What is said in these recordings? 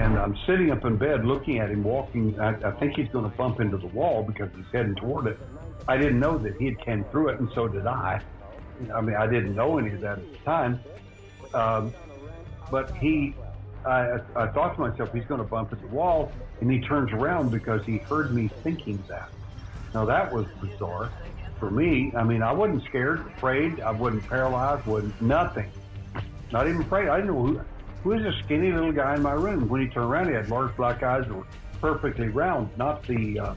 And I'm sitting up in bed looking at him walking. I think he's going to bump into the wall because he's heading toward it. I didn't know that he had came through it, and so did I. I mean, I didn't know any of that at the time. But I thought to myself, he's going to bump into the wall, and he turns around because he heard me thinking that. Now, that was bizarre for me. I mean, I wasn't scared, afraid. I wasn't paralyzed, nothing. Not even afraid. I didn't know who was a skinny little guy in my room. When he turned around, he had large black eyes that were perfectly round, not the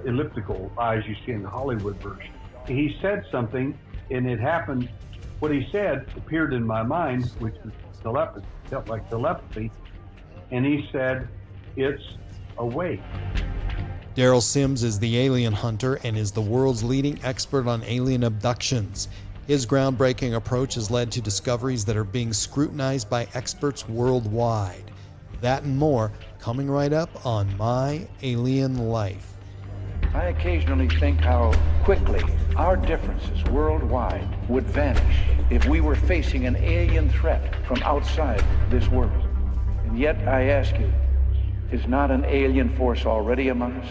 elliptical eyes you see in the Hollywood version. He said something, and it happened. What he said appeared in my mind, which was telepathy, felt like telepathy, and he said, "It's awake." Derrel Sims is the alien hunter and is the world's leading expert on alien abductions. His groundbreaking approach has led to discoveries that are being scrutinized by experts worldwide. That and more coming right up on My Alien Life. I occasionally think how quickly our differences worldwide would vanish if we were facing an alien threat from outside this world. And yet I ask you, is not an alien force already among us?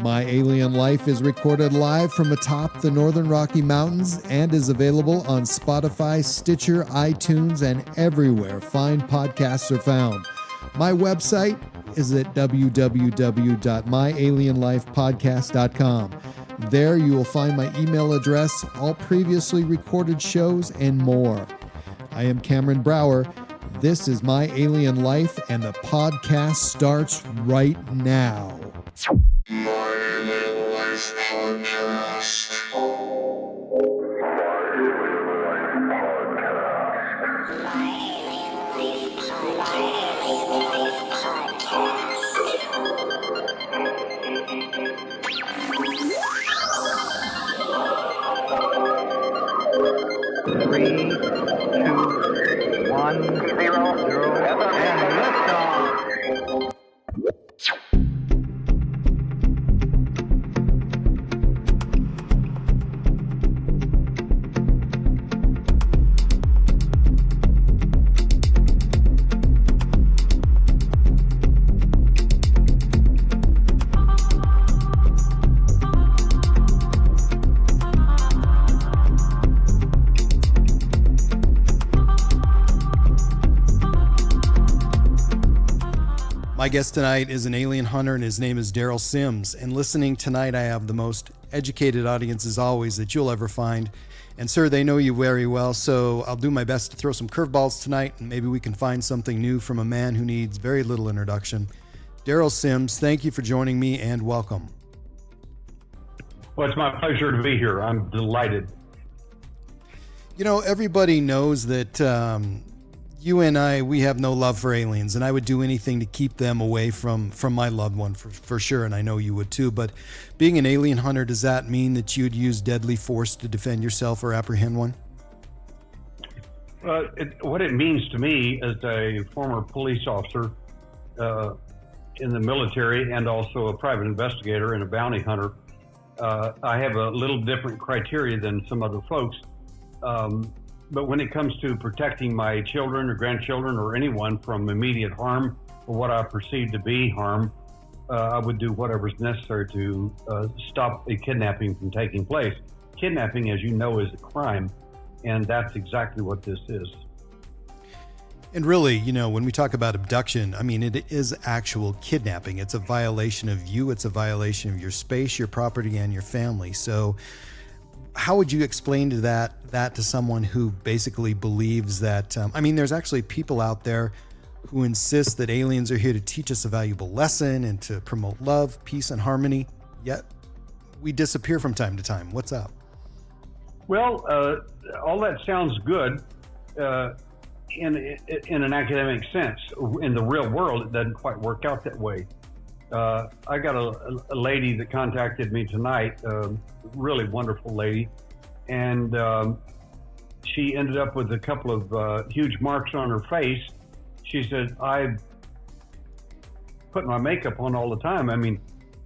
My Alien Life is recorded live from atop the Northern Rocky Mountains and is available on Spotify, Stitcher, iTunes, and everywhere fine podcasts are found. My website is at www.myalienlifepodcast.com. There you will find my email address, all previously recorded shows, and more. I am Cameron Brower. This is My Alien Life, and the podcast starts right now. My Alien Life Podcast. Three, two, 1, 0, and liftoff. My guest tonight is an alien hunter, and his name is Derrel Sims. And listening tonight, I have the most educated audience, as always, that you'll ever find. And sir, they know you very well, so I'll do my best to throw some curveballs tonight, and maybe we can find something new from a man who needs very little introduction. Derrel Sims, thank you for joining me, and welcome. Well, it's my pleasure to be here. I'm delighted. You know, everybody knows that you and I, we have no love for aliens, and I would do anything to keep them away from my loved one for sure, and I know you would too. But being an alien hunter, does that mean that you'd use deadly force to defend yourself or apprehend one? What it means to me as a former police officer in the military and also a private investigator and a bounty hunter, I have a little different criteria than some other folks. But when it comes to protecting my children or grandchildren or anyone from immediate harm or what I perceive to be harm, I would do whatever's necessary to stop a kidnapping from taking place. Kidnapping, as you know, is a crime, and that's exactly what this is. And really, you know, when we talk about abduction, I mean, it is actual kidnapping. It's a violation of you. It's a violation of your space, your property, and your family. So how would you explain to that to someone who basically believes that, I mean, there's actually people out there who insist that aliens are here to teach us a valuable lesson and to promote love, peace, and harmony, yet we disappear from time to time. What's up? Well, all that sounds good in an academic sense. In the real world, it doesn't quite work out that way. I got a lady that contacted me tonight, really wonderful lady, and she ended up with a couple of huge marks on her face. She said, I put my makeup on all the time. I mean,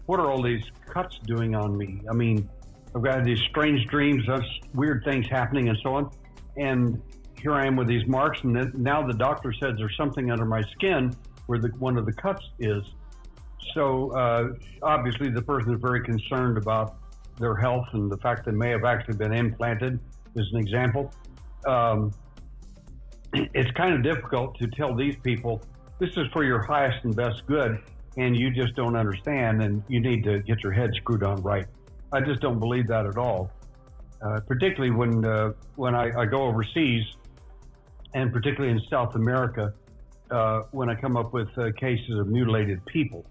what are all these cuts doing on me? I mean, I've got these strange dreams of weird things happening and so on. And here I am with these marks, and then, now the doctor says there's something under my skin where one of the cuts is. So obviously the person is very concerned about their health and the fact they may have actually been implanted, as an example. It's kind of difficult to tell these people, this is for your highest and best good, and you just don't understand, and you need to get your head screwed on right. I just don't believe that at all. Particularly when I go overseas, and particularly in South America, when I come up with cases of mutilated people.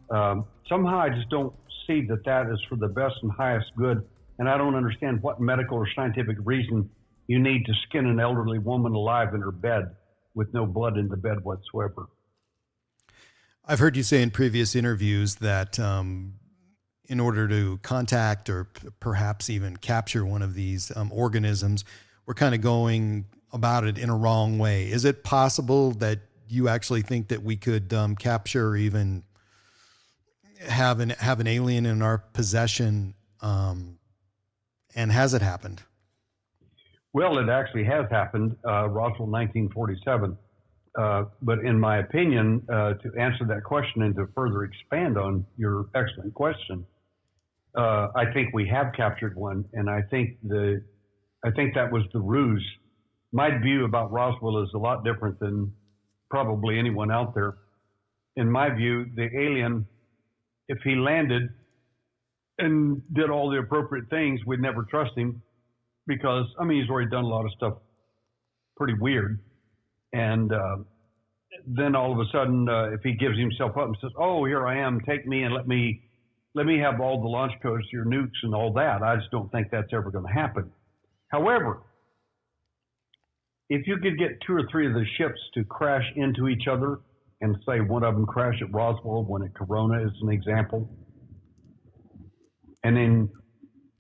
Somehow I just don't see that is for the best and highest good, and I don't understand what medical or scientific reason you need to skin an elderly woman alive in her bed with no blood in the bed whatsoever. I've heard you say in previous interviews that in order to contact or perhaps even capture one of these organisms, we're kind of going about it in a wrong way. Is it possible that you actually think that we could capture or even have an alien in our possession? And has it happened? Well, it actually has happened, Roswell 1947. But in my opinion, to answer that question and to further expand on your excellent question, I think we have captured one, and I think that was the ruse. My view about Roswell is a lot different than probably anyone out there. In my view, the alien, if he landed and did all the appropriate things, we'd never trust him because, I mean, he's already done a lot of stuff pretty weird. And then all of a sudden, if he gives himself up and says, oh, here I am, take me and let me have all the launch codes to your nukes and all that, I just don't think that's ever going to happen. However, if you could get 2 or 3 of the ships to crash into each other, and say one of them crashed at Roswell, one at Corona as an example, and then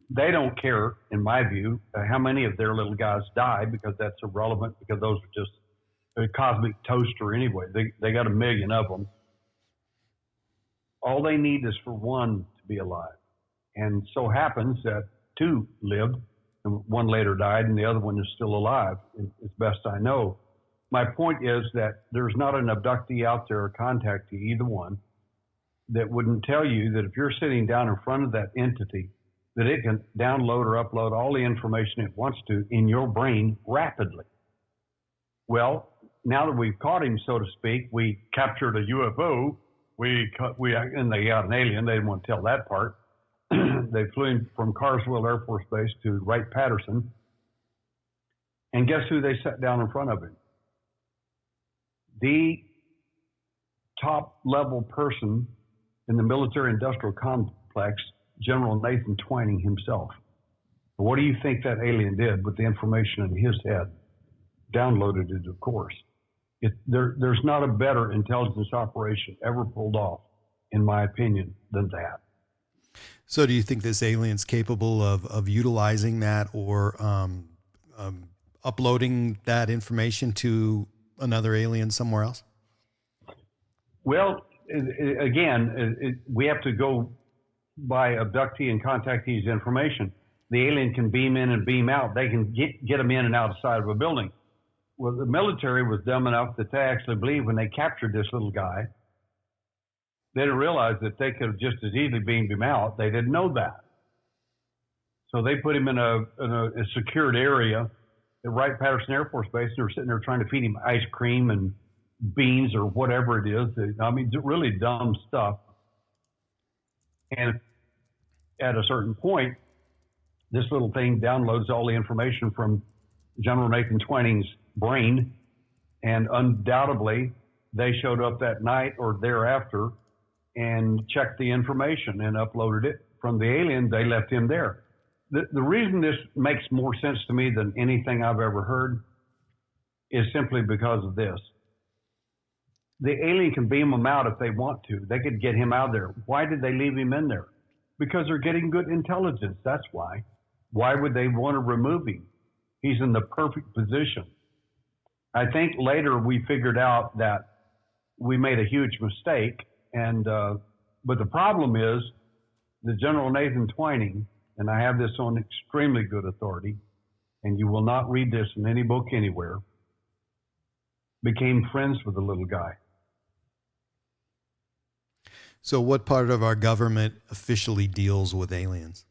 they don't care, in my view, how many of their little guys die, because that's irrelevant, because those are just a cosmic toaster anyway. They got 1 million of them. All they need is for one to be alive. And so happens that 2 lived, and 1 later died, and the other one is still alive, as best I know. My point is that there's not an abductee out there or contactee, either one, that wouldn't tell you that if you're sitting down in front of that entity, that it can download or upload all the information it wants to in your brain rapidly. Well, now that we've caught him, so to speak, we captured a UFO, and they got an alien. They didn't want to tell that part. They flew him from Carswell Air Force Base to Wright-Patterson. And guess who they set down in front of him? The top level person in the military-industrial complex, General Nathan Twining himself. What do you think that alien did with the information in his head? Downloaded it, of course. There's not a better intelligence operation ever pulled off, in my opinion, than that. So do you think this alien's capable of utilizing that or uploading that information to another alien somewhere else? Well, again, we have to go by abductee and contactee's information. The alien can beam in and beam out. They can get them in and outside of a building. Well, the military was dumb enough that they actually believed when they captured this little guy, they didn't realize that they could have just as easily beamed him out. They didn't know that. So they put him in a secured area at Wright-Patterson Air Force Base. They were sitting there trying to feed him ice cream and beans or whatever it is. I mean, really dumb stuff. And at a certain point, this little thing downloads all the information from General Nathan Twining's brain, and undoubtedly they showed up that night or thereafter and checked the information and uploaded it from the alien. They left him there. The reason this makes more sense to me than anything I've ever heard is simply because of this. The alien can beam them out if they want to. They could get him out of there. Why did they leave him in there? Because they're getting good intelligence. That's why. Why would they want to remove him? He's in the perfect position. I think later we figured out that we made a huge mistake. But the problem is the General Nathan Twining, and I have this on extremely good authority, and you will not read this in any book anywhere, became friends with the little guy. So what part of our government officially deals with aliens?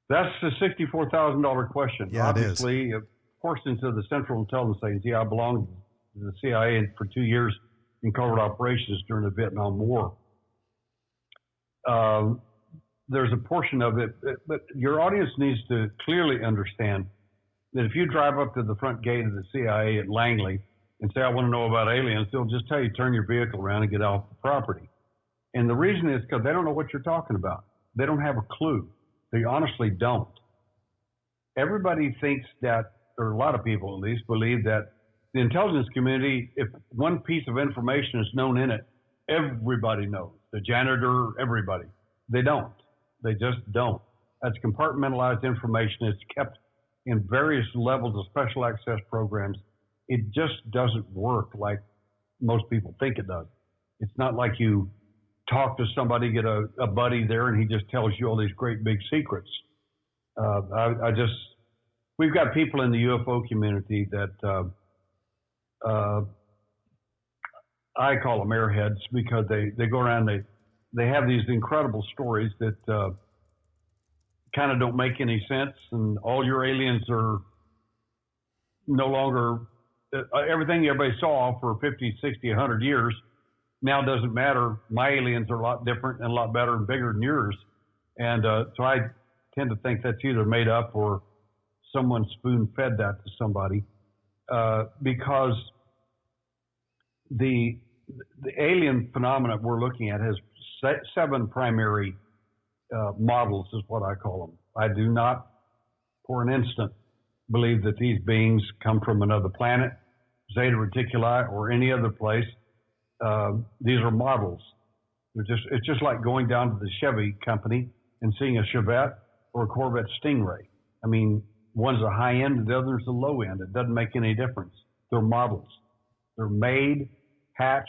That's the $64,000 question. Yeah, it is. Obviously, portions of the Central Intelligence Agency. I belonged to the CIA for 2 years in covert operations during the Vietnam War. There's a portion of it, but your audience needs to clearly understand that if you drive up to the front gate of the CIA at Langley and say, I want to know about aliens, they'll just tell you, turn your vehicle around and get off the property. And the reason is because they don't know what you're talking about. They don't have a clue. They honestly don't. Everybody thinks that, or a lot of people at least, believe that the intelligence community, if one piece of information is known in it, everybody knows. The janitor, everybody. They don't. They just don't. That's compartmentalized information. It's kept in various levels of special access programs. It just doesn't work like most people think it does. It's not like you talk to somebody, get a buddy there, and he just tells you all these great big secrets. We've got people in the UFO community that I call them airheads because they go around, they have these incredible stories that kind of don't make any sense, and all your aliens are no longer, everything everybody saw for 50, 60, 100 years now doesn't matter. My aliens are a lot different and a lot better and bigger than yours. And so I tend to think that's either made up or someone spoon-fed that to somebody because the alien phenomena we're looking at has 7 primary models, is what I call them. I do not, for an instant, believe that these beings come from another planet, Zeta Reticuli, or any other place. These are models. It's just like going down to the Chevy company and seeing a Chevette or a Corvette Stingray. I mean, one's a high end and the other's a low end. It doesn't make any difference. They're models. They're made, hatched,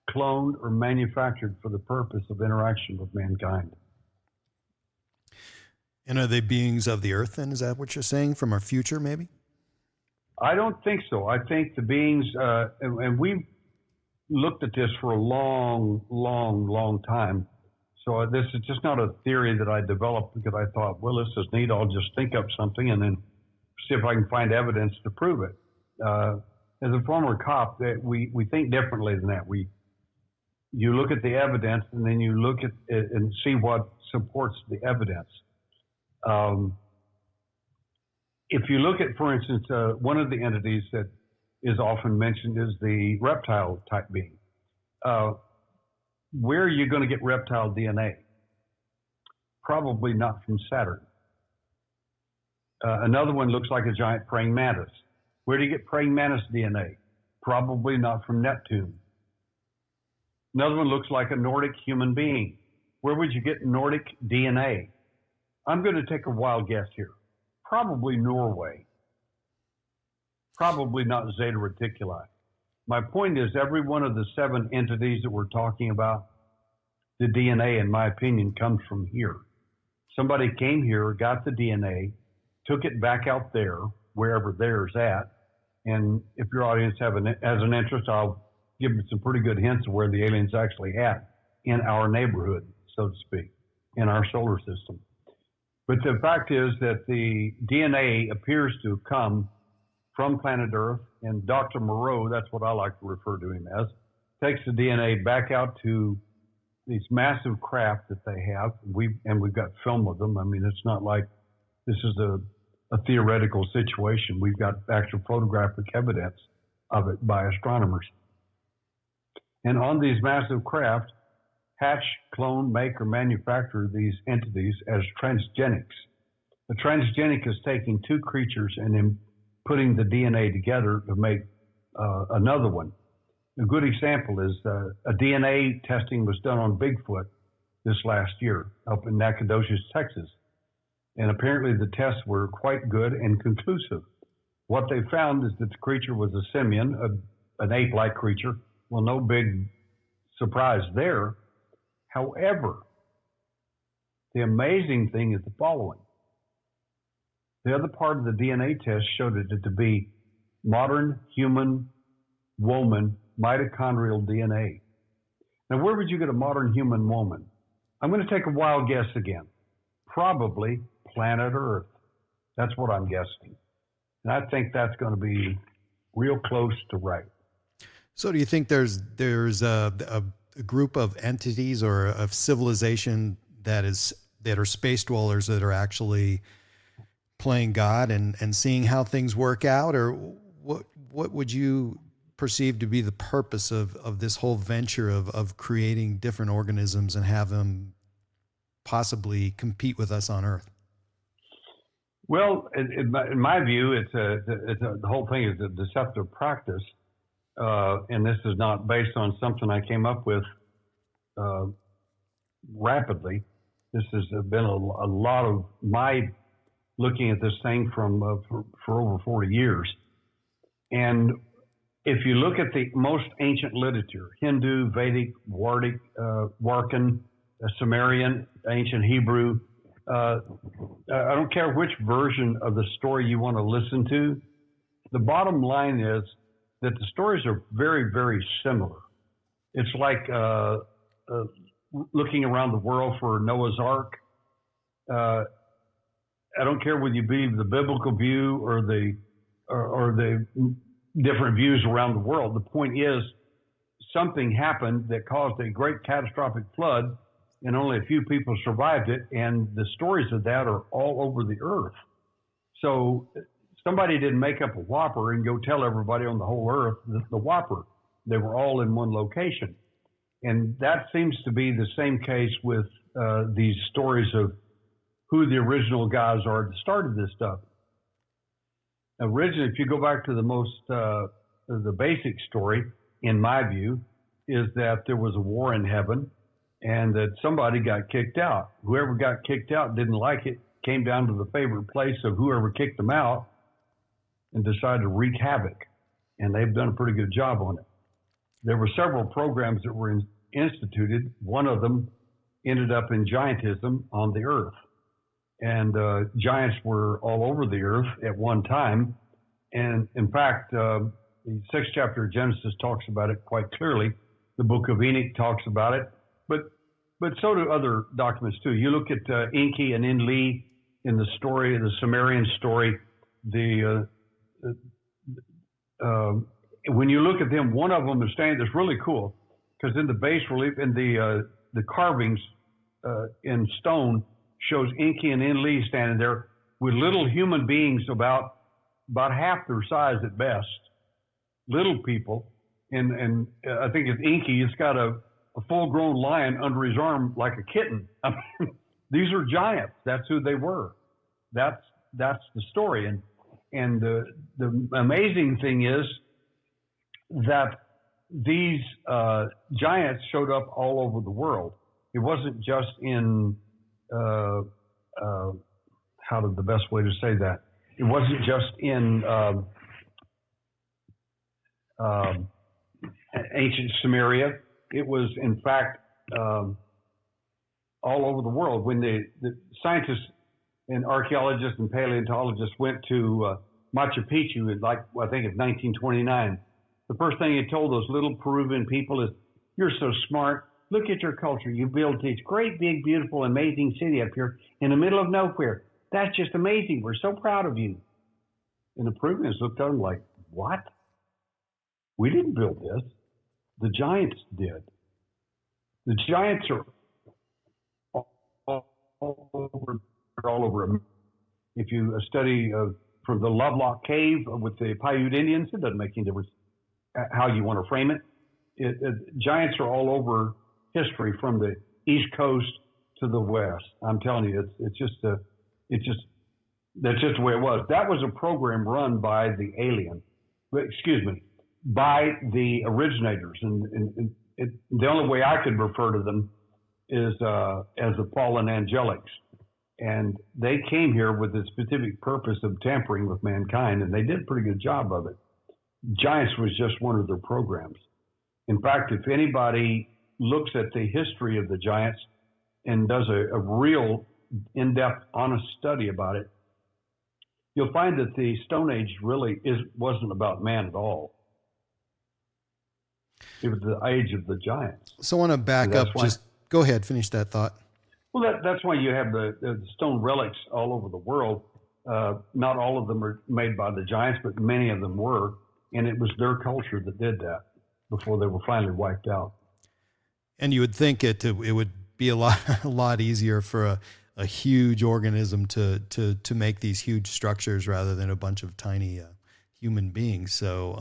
cloned, or manufactured for the purpose of interaction with mankind. And are they beings of the earth then? Is that what you're saying, from our future maybe? I don't think so. I think the beings, and we've looked at this for a long time. So this is just not a theory that I developed because I thought, well, this is neat. I'll just think up something and then see if I can find evidence to prove it. As a former cop, we think differently than that. You look at the evidence and then you look at it and see what supports the evidence. If you look at, for instance, one of the entities that is often mentioned is the reptile type being. Where are you going to get reptile DNA? Probably not from Saturn. Another one looks like a giant praying mantis. Where do you get praying mantis DNA? Probably not from Neptune. Another one looks like a Nordic human being. Where would you get Nordic DNA? I'm going to take a wild guess here. Probably Norway. Probably not Zeta Reticuli. My point is, every one of the 7 entities that we're talking about, the DNA, in my opinion, comes from here. Somebody came here, got the DNA, took it back out there, wherever there's at. And if your audience has an interest, I'll give them some pretty good hints of where the alien's actually at in our neighborhood, so to speak, in our solar system. But the fact is that the DNA appears to come from planet Earth, and Dr. Moreau, that's what I like to refer to him as, takes the DNA back out to these massive craft that they have. We've got film of them. I mean, it's not like this is a theoretical situation. We've got actual photographic evidence of it by astronomers. And on these massive craft, hatch, clone, make, or manufacture these entities as transgenics. A transgenic is taking 2 creatures and then putting the DNA together to make another one. A good example is a DNA testing was done on Bigfoot this last year up in Nacogdoches, Texas. And apparently the tests were quite good and conclusive. What they found is that the creature was a simian, an ape-like creature. Well, no big surprise there. However, the amazing thing is the following. The other part of the DNA test showed it to be modern human woman mitochondrial DNA. Now, where would you get a modern human woman? I'm going to take a wild guess again. Probably planet Earth. That's what I'm guessing. And I think that's going to be real close to right. So do you think there's a group of entities or of civilization that are space dwellers that are actually playing God and seeing how things work out? Or what would you perceive to be the purpose of this whole venture of creating different organisms and have them possibly compete with us on Earth? Well, in my view, the whole thing is a deceptive practice, and this is not based on something I came up with rapidly. This has been a lot of my looking at this thing for over 40 years. And if you look at the most ancient literature, Hindu, Vedic, Warkan, Sumerian, ancient Hebrew, I don't care which version of the story you want to listen to. The bottom line is that the stories are very, very similar. It's like looking around the world for Noah's Ark. I don't care whether you believe the biblical view or the different views around the world. The point is, something happened that caused a great catastrophic flood, and only a few people survived it, and the stories of that are all over the earth. So somebody didn't make up a whopper and go tell everybody on the whole earth the whopper. They were all in one location. And that seems to be the same case with these stories of who the original guys are that started this stuff. Originally, if you go back to the basic story, in my view, is that there was a war in heaven and that somebody got kicked out. Whoever got kicked out didn't like it, came down to the favorite place of whoever kicked them out and decided to wreak havoc. And they've done a pretty good job on it. There were several programs that were instituted. One of them ended up in giantism on the earth. And giants were all over the earth at one time. And in fact, the 6th chapter of Genesis talks about it quite clearly. The book of Enoch talks about it, but so do other documents too. You look at Enki and Enlil in the story, the Sumerian story. When you look at them, one of them is standing. That's really cool because in the bas relief, in the carvings in stone, shows Enki and Enlil standing there with little human beings about half their size at best, little people. And I think it's Enki. It's got a full-grown lion under his arm like a kitten. I mean, these are giants. That's who they were. That's the story. And the amazing thing is that these giants showed up all over the world. It wasn't just in the best way to say that? It wasn't just in ancient Sumeria. It was, in fact, all over the world. When the scientists and archaeologists and paleontologists went to Machu Picchu in, I think it's 1929, the first thing he told those little Peruvian people is, "You're so smart. Look at your culture. You built this great, big, beautiful, amazing city up here in the middle of nowhere. That's just amazing. We're so proud of you." And the Peruvians looked at them like, "What? We didn't build this. The giants did." The giants are all over. If you study from the Lovelock Cave with the Paiute Indians, it doesn't make any difference how you want to frame it. Giants are all over history from the East Coast to the West. I'm telling you, that's just the way it was. That was a program run by the by the originators, and the only way I could refer to them is as the fallen angelics. And they came here with the specific purpose of tampering with mankind, and they did a pretty good job of it. Giants was just one of their programs. In fact, if anybody looks at the history of the giants and does a real in-depth, honest study about it, you'll find that the Stone Age really wasn't about man at all. It was the age of the giants. So I want to back up. Just go ahead, finish that thought. Well, that's why you have the stone relics all over the world. Not all of them are made by the giants, but many of them were. And it was their culture that did that before they were finally wiped out. And you would think it would be a lot easier for a huge organism to make these huge structures rather than a bunch of tiny human beings. So,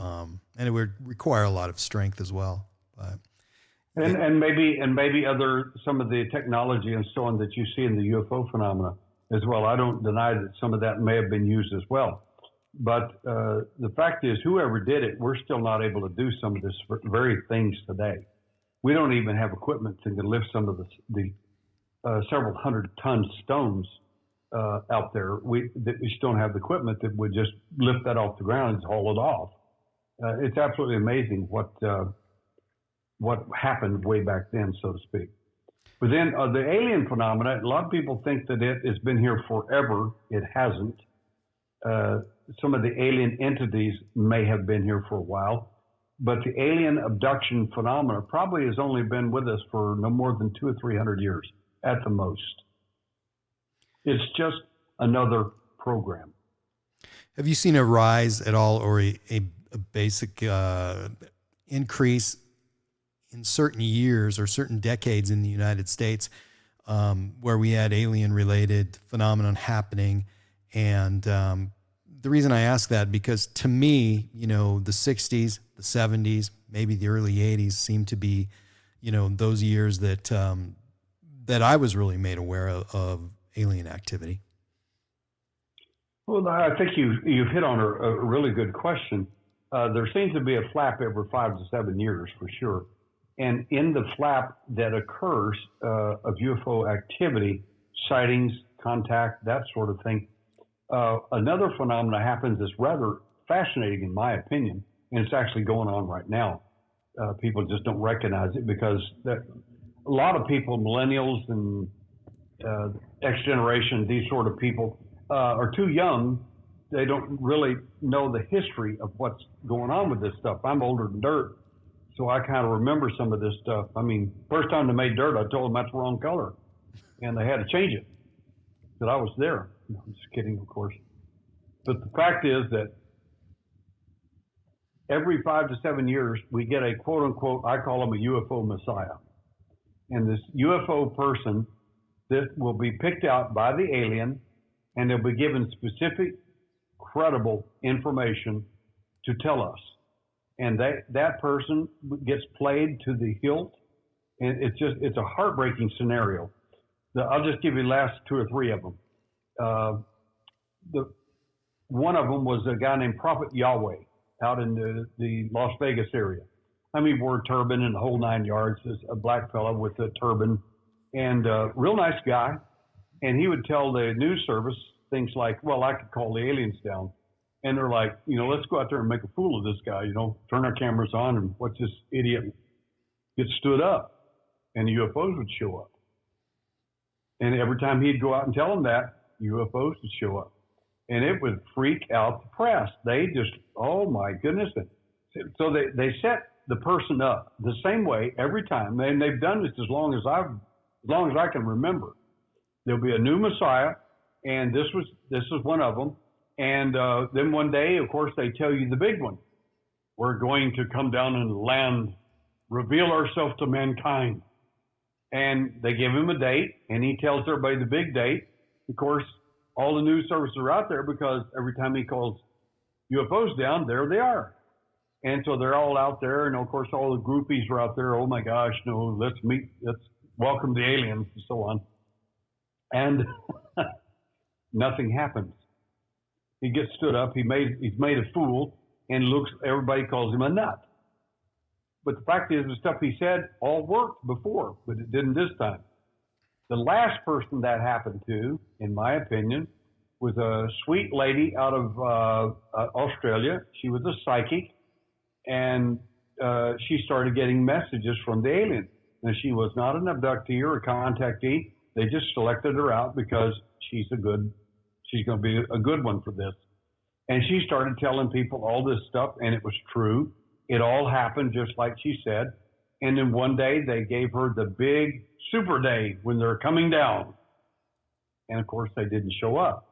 and it would require a lot of strength as well. But, and maybe some of the technology and so on that you see in the UFO phenomena as well. I don't deny that some of that may have been used as well. But the fact is, whoever did it, we're still not able to do some of this very things today. We don't even have equipment to lift some of the several 100-ton stones out there. We just don't have the equipment that would just lift that off the ground and haul it off. It's absolutely amazing what happened way back then, so to speak. But then the alien phenomena, a lot of people think that it has been here forever. It hasn't. Some of the alien entities may have been here for a while, but the alien abduction phenomena probably has only been with us for no more than 200 or 300 years at the most. It's just another program. Have you seen a rise at all, or a basic increase in certain years or certain decades in the United States where we had alien-related phenomenon happening? And the reason I ask that, because to me, the 60s, the 70s, maybe the early 80s seem to be, those years that I was really made aware of alien activity. Well, I think you've hit on a really good question. There seems to be a flap every 5 to 7 years for sure. And in the flap that occurs of UFO activity, sightings, contact, that sort of thing, another phenomenon happens that's rather fascinating in my opinion, and it's actually going on right now. People just don't recognize it because a lot of people, millennials and X generation, these sort of people, are too young. They don't really know the history of what's going on with this stuff. I'm older than dirt, so I kind of remember some of this stuff. I mean, first time they made dirt, I told them that's the wrong color, and they had to change it. That I was there. No, I'm just kidding, of course. But the fact is that every 5 to 7 years, we get a quote unquote, I call them a UFO messiah. And this UFO person that will be picked out by the alien, and they'll be given specific, credible information to tell us. And that person gets played to the hilt. And it's a heartbreaking scenario. I'll just give you the last 2 or 3 of them. One of them was a guy named Prophet Yahweh out in the Las Vegas area. I mean, wore a turban and the whole 9 yards. A black fellow with a turban, and real nice guy. And he would tell the news service things like, well, I could call the aliens down. And they're like, let's go out there and make a fool of this guy, turn our cameras on and watch this idiot get stood up. And the UFOs would show up. And every time he'd go out and tell them that, UFOs would show up. And it would freak out the press. They just, oh my goodness. So they set the person up the same way every time. And they've done this as long as I can remember. There'll be a new Messiah, and this was one of them. And then one day, of course, they tell you the big one. We're going to come down and land, reveal ourselves to mankind. And they give him a date, and he tells everybody the big date. Of course, all the news services are out there because every time he calls UFOs down, there they are. And so they're all out there, and of course, all the groupies are out there. Oh my gosh, no, let's welcome the aliens, and so on. And nothing happens. He gets stood up. He's made a fool, and everybody calls him a nut. But the fact is, the stuff he said all worked before, but it didn't this time. The last person that happened to, in my opinion, was a sweet lady out of Australia. She was a psychic, and she started getting messages from the alien. And she was not an abductee or a contactee. They just selected her out because she's going to be a good one for this. And she started telling people all this stuff, and it was true. It all happened just like she said. And then one day they gave her the big super day when they're coming down. And of course, they didn't show up.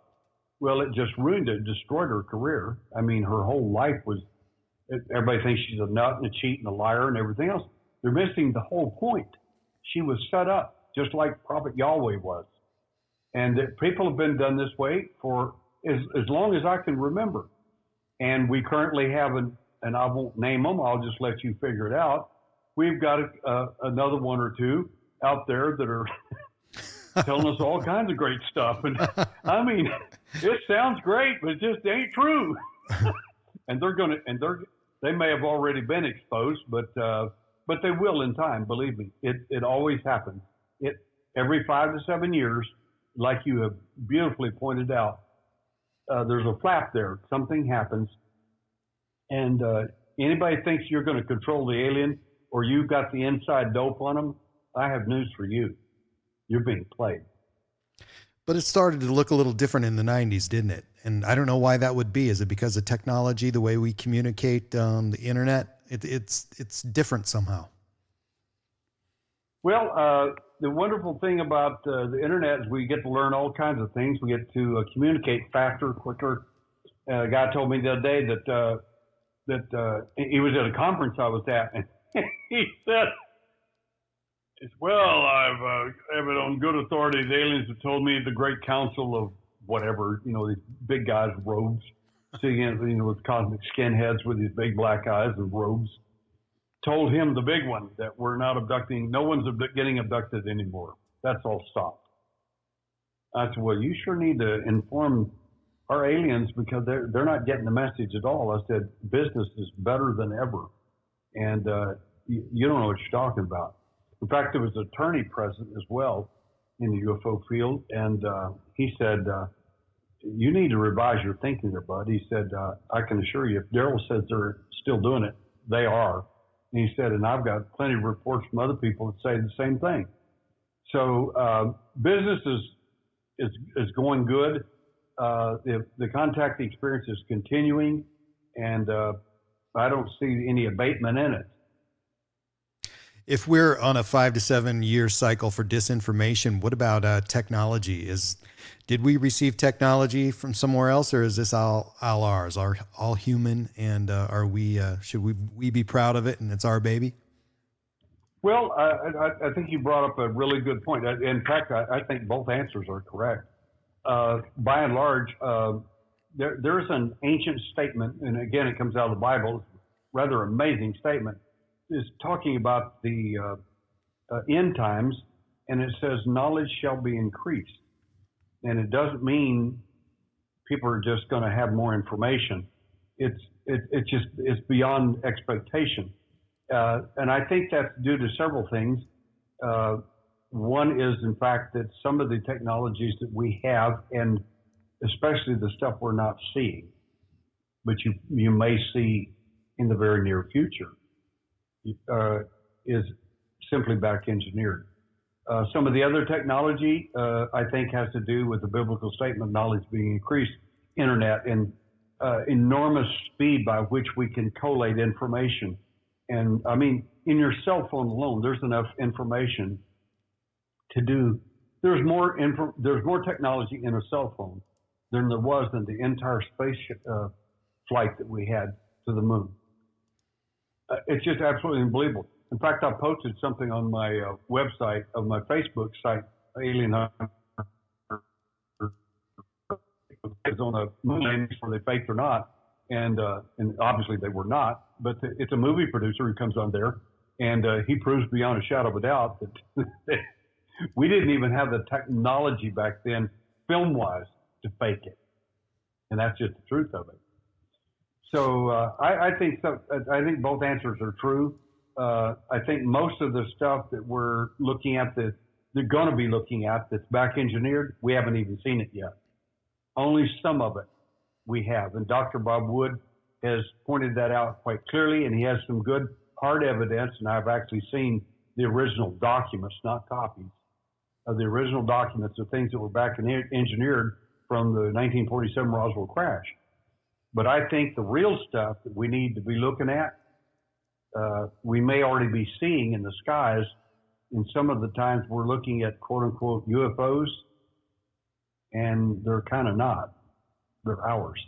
Well, it just ruined it, destroyed her career. I mean, her whole life was, everybody thinks she's a nut and a cheat and a liar and everything else. They're missing the whole point. She was set up just like Prophet Yahweh was. And people have been done this way for as long as I can remember. And we currently have and I won't name them, I'll just let you figure it out. We've got another one or two out there that are telling us all kinds of great stuff. And I mean, it sounds great, but it just ain't true. And they may have already been exposed, but they will in time, believe me. It always happens. Every 5 to 7 years, like you have beautifully pointed out, there's a flap there. Something happens. And anybody thinks you're going to control the alien or you've got the inside dope on them, I have news for you. You're being played. But it started to look a little different in the 90s, didn't it? And I don't know why that would be. Is it because of technology, the way we communicate, the internet? It's different somehow. Well, the wonderful thing about the internet is we get to learn all kinds of things. We get to communicate faster, quicker. A guy told me the other day that he was at a conference I was at, and he said, well, I have it on good authority. The aliens have told me the Great Council of whatever, these big guys with robes, sitting with cosmic skinheads with these big black eyes and robes, told him, the big one, that we're not abducting, no one's getting abducted anymore. That's all stopped. I said, well, you sure need to inform our aliens because they're not getting the message at all. I said, business is better than ever. And you don't know what you're talking about. In fact, there was an attorney present as well in the UFO field, and he said, you need to revise your thinking there, bud. He said, I can assure you, if Derrel says they're still doing it, they are. And he said, and I've got plenty of reports from other people that say the same thing. So business is going good. The contact experience is continuing, and I don't see any abatement in it. If we're on a 5 to 7 year cycle for disinformation, what about technology? Did we receive technology from somewhere else, or is this all ours, all human? And should we be proud of it and it's our baby? Well, I think you brought up a really good point. In fact, I think both answers are correct. By and large, there's an ancient statement, and again, it comes out of the Bible, it's a rather amazing statement, is talking about the end times, and it says knowledge shall be increased. And it doesn't mean people are just going to have more information. It's beyond expectation. And I think that's due to several things. One is, in fact, that some of the technologies that we have, and especially the stuff we're not seeing, but you may see in the very near future, is simply back engineered. Some of the other technology, I think, has to do with the biblical statement, knowledge being increased, internet, and enormous speed by which we can collate information. And I mean, in your cell phone alone, there's enough information to do. There's more technology in a cell phone than there was in the entire space flight that we had to the moon. It's just absolutely unbelievable. In fact, I posted something on my website of my Facebook site, Alien Hunter, on the moon landings, were they faked or not, and obviously they were not. But it's a movie producer who comes on there, and he proves beyond a shadow of a doubt that we didn't even have the technology back then, film-wise, to fake it, and that's just the truth of it. So I think both answers are true. I think most of the stuff that we're looking at, that they're going to be looking at, that's back engineered, we haven't even seen it yet. Only some of it we have. And Dr. Bob Wood has pointed that out quite clearly, and he has some good hard evidence, and I've actually seen the original documents, not copies, of the original documents of things that were back engineered from the 1947 Roswell crash. But I think the real stuff that we need to be looking at, we may already be seeing in the skies. In some of the times we're looking at quote unquote UFOs, and they're kind of not. They're ours.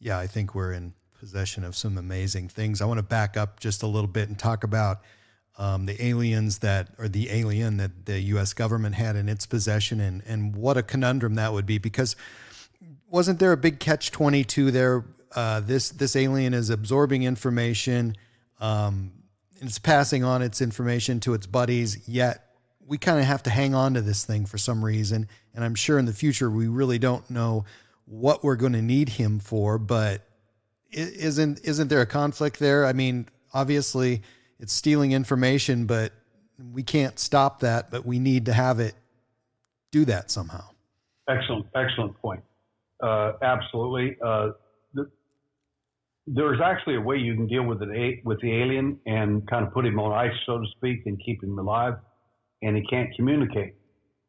Yeah, I think we're in possession of some amazing things. I want to back up just a little bit and talk about the aliens the alien that the U.S. government had in its possession, and what a conundrum that would be, because wasn't there a big catch-22 there? This alien is absorbing information, it's passing on its information to its buddies, yet we kind of have to hang on to this thing for some reason. And I'm sure in the future, we really don't know what we're going to need him for, but isn't there a conflict there? I mean, obviously it's stealing information, but we can't stop that, but we need to have it do that somehow. Excellent point. Absolutely. There's actually a way you can deal with the alien and kind of put him on ice, so to speak, and keep him alive, and he can't communicate.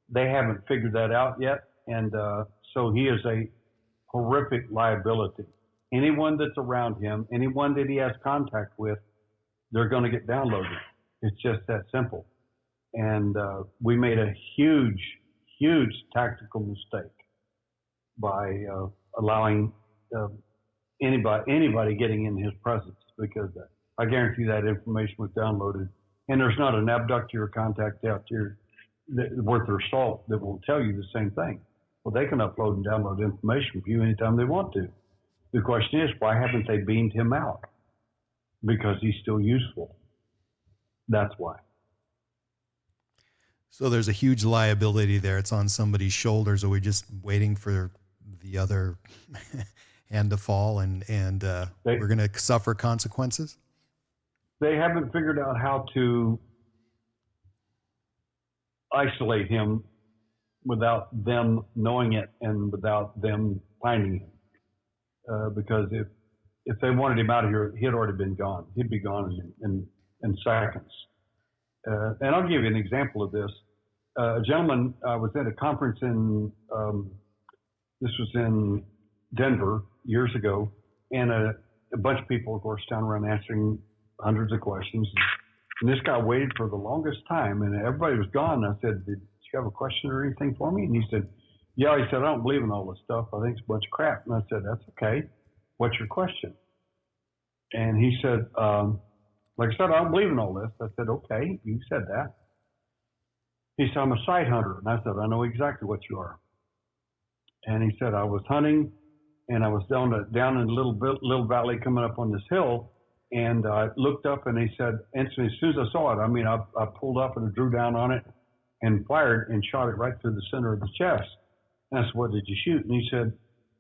They haven't figured that out yet, and so he is a horrific liability. Anyone that's around him, anyone that he has contact with, they're going to get downloaded. It's just that simple. And we made a huge tactical mistake by allowing anybody getting in his presence, because I guarantee that information was downloaded. And there's not an abductee or contact out there worth their salt that will tell you the same thing. Well, they can upload and download information for you anytime they want to. The question is, why haven't they beamed him out? Because he's still useful. That's why. So there's a huge liability there. It's on somebody's shoulders. Are we just waiting for the other hand to fall, and we're going to suffer consequences? They haven't figured out how to isolate him without them knowing it and without them finding him. Because if they wanted him out of here, he had already been gone. He'd be gone in seconds. And I'll give you an example of this. A gentleman was at a conference this was in Denver years ago, and a bunch of people, of course, down around answering hundreds of questions. And this guy waited for the longest time, and everybody was gone. And I said, "Did you have a question or anything for me?" And he said, "Yeah." He said, "I don't believe in all this stuff. I think it's a bunch of crap." And I said, "That's okay. What's your question?" And he said, like I said, "I don't believe in all this." I said, "Okay, you said that." He said, "I'm a sight hunter." And I said, "I know exactly what you are." And he said, "I was hunting, and I was down in a little valley coming up on this hill, and I looked up," and he said, instantly, as soon as I saw it, I pulled up and I drew down on it and fired and shot it right through the center of the chest." And I said, "What did you shoot?" And he said,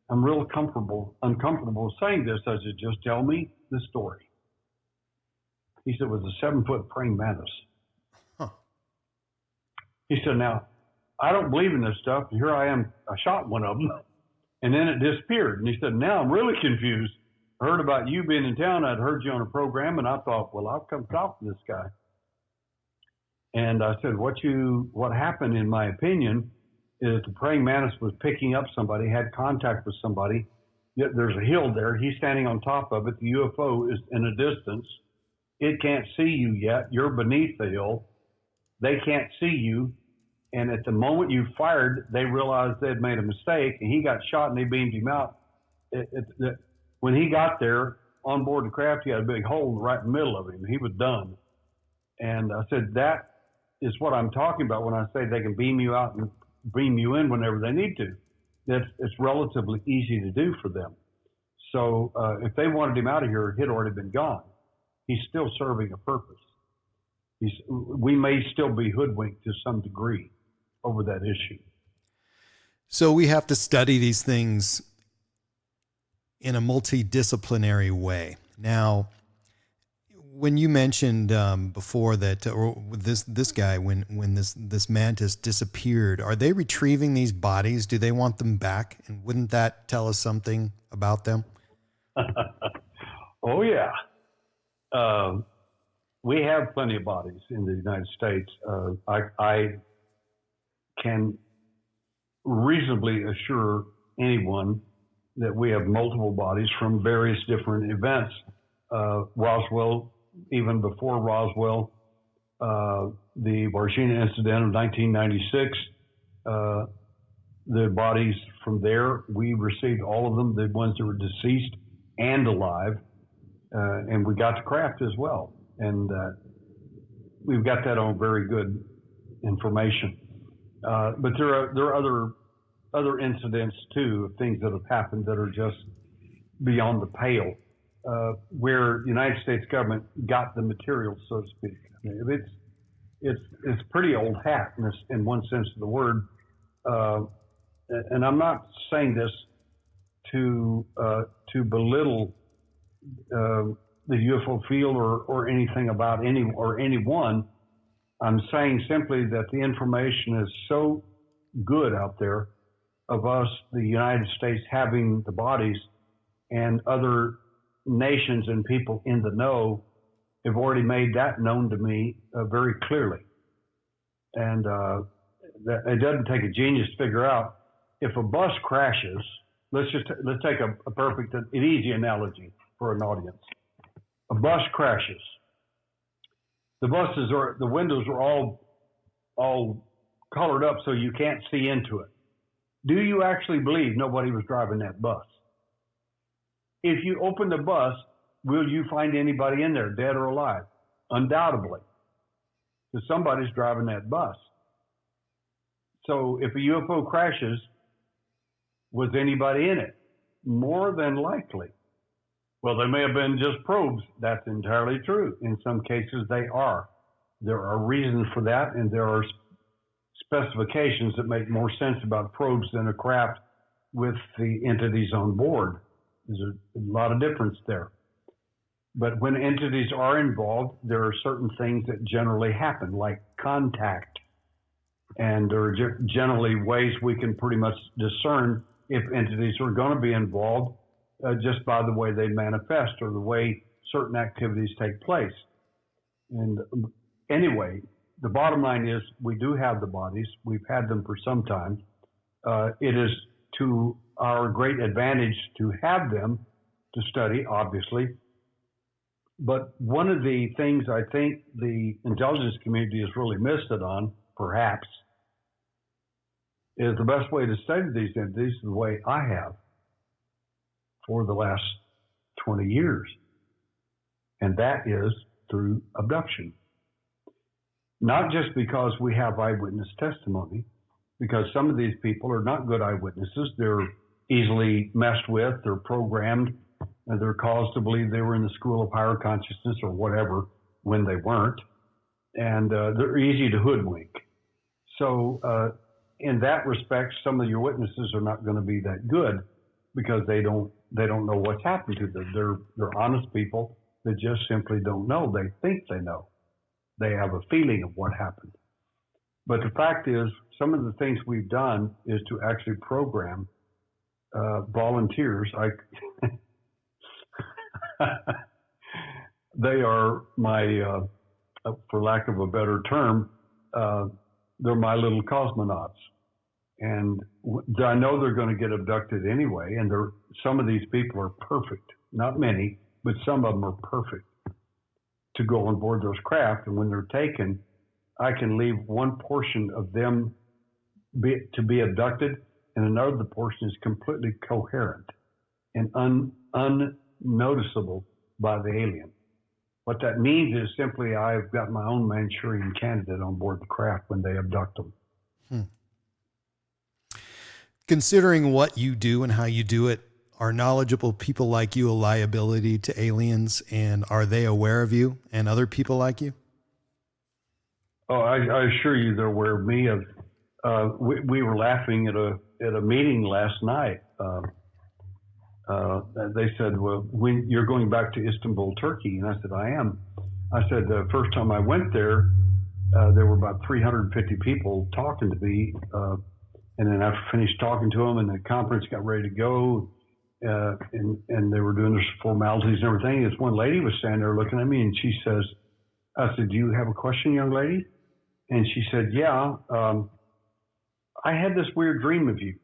"I'm real uncomfortable saying this." I said, "Just tell me the story." He said, "It was a 7-foot praying mantis." Huh. He said, "Now, I don't believe in this stuff. Here I am. I shot one of them, and then it disappeared." And he said, "Now I'm really confused. I heard about you being in town. I'd heard you on a program, and I thought, well, I'll come talk to this guy." And I said, what happened, in my opinion, is the praying mantis was picking up somebody, had contact with somebody. Yet there's a hill there. He's standing on top of it. The UFO is in a distance. It can't see you yet. You're beneath the hill. They can't see you. And at the moment you fired, they realized they'd made a mistake, and he got shot, and they beamed him out. When he got there on board the craft, he had a big hole right in the middle of him. He was done. And I said, that is what I'm talking about when I say they can beam you out and beam you in whenever they need to. It's relatively easy to do for them. So if they wanted him out of here, he'd already been gone. He's still serving a purpose. We may still be hoodwinked to some degree over that issue. So we have to study these things in a multidisciplinary way. Now, when you mentioned before that, or this guy, when this mantis disappeared, are they retrieving these bodies? Do they want them back? And wouldn't that tell us something about them? Oh yeah, we have plenty of bodies in the United States. I can reasonably assure anyone that we have multiple bodies from various different events. Roswell, even before Roswell, the Varginha incident of 1996, the bodies from there, we received all of them, the ones that were deceased and alive, and we got the craft as well. And we've got that on very good information. But there are other incidents too, of things that have happened that are just beyond the pale, where the United States government got the material, so to speak. I mean, it's pretty old hat in one sense of the word. And I'm not saying this to belittle the UFO field or anything about anyone. I'm saying simply that the information is so good out there of us, the United States, having the bodies, and other nations and people in the know have already made that known to me very clearly. And it doesn't take a genius to figure out if a bus crashes. Let's take an easy analogy for an audience. A bus crashes. The windows are all colored up so you can't see into it. Do you actually believe nobody was driving that bus? If you open the bus, will you find anybody in there, dead or alive? Undoubtedly, because somebody's driving that bus. So if a UFO crashes, was anybody in it? More than likely. Well, they may have been just probes. That's entirely true. In some cases, they are. There are reasons for that, and there are specifications that make more sense about probes than a craft with the entities on board. There's a lot of difference there. But when entities are involved, there are certain things that generally happen, like contact. And there are generally ways we can pretty much discern if entities are going to be involved just by the way they manifest or the way certain activities take place. And anyway, the bottom line is we do have the bodies. We've had them for some time. It is to our great advantage to have them to study, obviously. But one of the things I think the intelligence community has really missed it on, perhaps, is the best way to study these entities the way I have for the last 20 years. And that is through abduction. Not just because we have eyewitness testimony, because some of these people are not good eyewitnesses. They're easily messed with, they're programmed, and they're caused to believe they were in the school of higher consciousness or whatever when they weren't. And they're easy to hoodwink. So in that respect, some of your witnesses are not going to be that good because they don't know what's happened to them. They're honest people that just simply don't know. They think they know. They have a feeling of what happened. But the fact is, some of the things we've done is to actually program volunteers. They are my, for lack of a better term, they're my little cosmonauts. And I know they're going to get abducted anyway. And some of these people are perfect. Not many, but some of them are perfect to go on board those craft. And when they're taken, I can leave one portion of them to be abducted, and another portion is completely coherent and unnoticeable by the alien. What that means is simply I've got my own Manchurian candidate on board the craft when they abduct them. Considering what you do and how you do it, are knowledgeable people like you a liability to aliens, and are they aware of you and other people like you? Oh, I assure you they're aware of me. We were laughing at a meeting last night. They said, well, when you're going back to Istanbul, Turkey. And I said, I am. I said, the first time I went there, there were about 350 people talking to me. And then after I finished talking to them and the conference got ready to go, and they were doing their formalities and everything, this one lady was standing there looking at me, and she says, I said, do you have a question, young lady? And she said, yeah, I had this weird dream of you.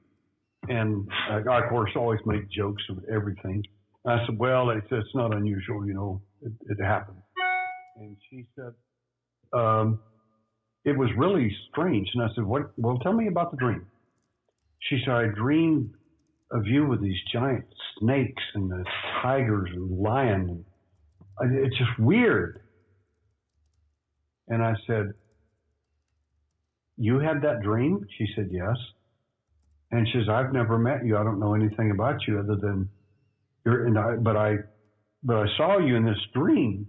And I, of course, always make jokes of everything. I said, well, it's not unusual, you know, it happens. And she said, it was really strange. And I said, what? Well, tell me about the dream. She said, I dreamed of you with these giant snakes and the tigers and lion. And it's just weird. And I said, you had that dream? She said, yes. And she says, I've never met you. I don't know anything about you other than but I saw you in this dream.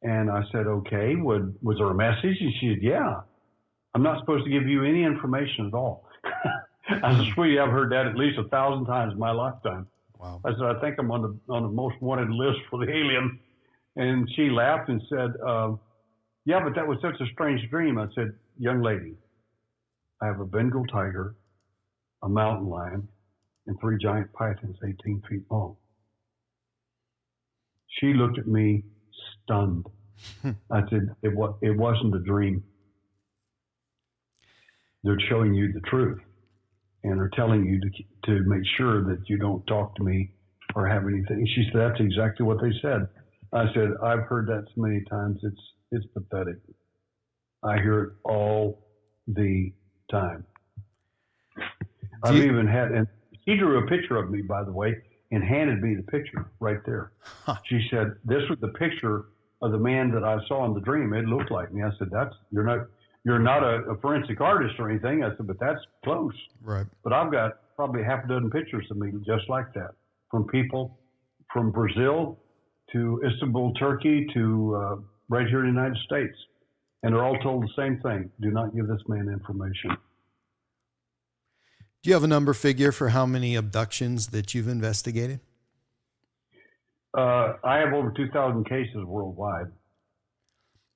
And I said, okay, was there a message? And she said, yeah. I'm not supposed to give you any information at all. I said, sweetie, I've heard that at least 1,000 times in my lifetime. Wow. I said, I think I'm on the most wanted list for the alien. And she laughed and said, yeah, but that was such a strange dream. I said, young lady, I have a Bengal tiger, a mountain lion, and 3 giant pythons 18 feet long. She looked at me stunned. I said, it wasn't a dream. They're showing you the truth, and they're telling you to make sure that you don't talk to me or have anything. She said, that's exactly what they said. I said, I've heard that so many times, it's pathetic. I hear it all the time. I've even had, and she drew a picture of me, by the way, and handed me the picture right there. She said, this was the picture of the man that I saw in the dream. It looked like me. I said, you're not a forensic artist or anything. I said, but that's close. Right. But I've got probably half a dozen pictures of me just like that, from people from Brazil to Istanbul, Turkey, to right here in the United States. And they're all told the same thing. Do not give this man information. Do you have a number figure for how many abductions that you've investigated? I have over 2,000 cases worldwide.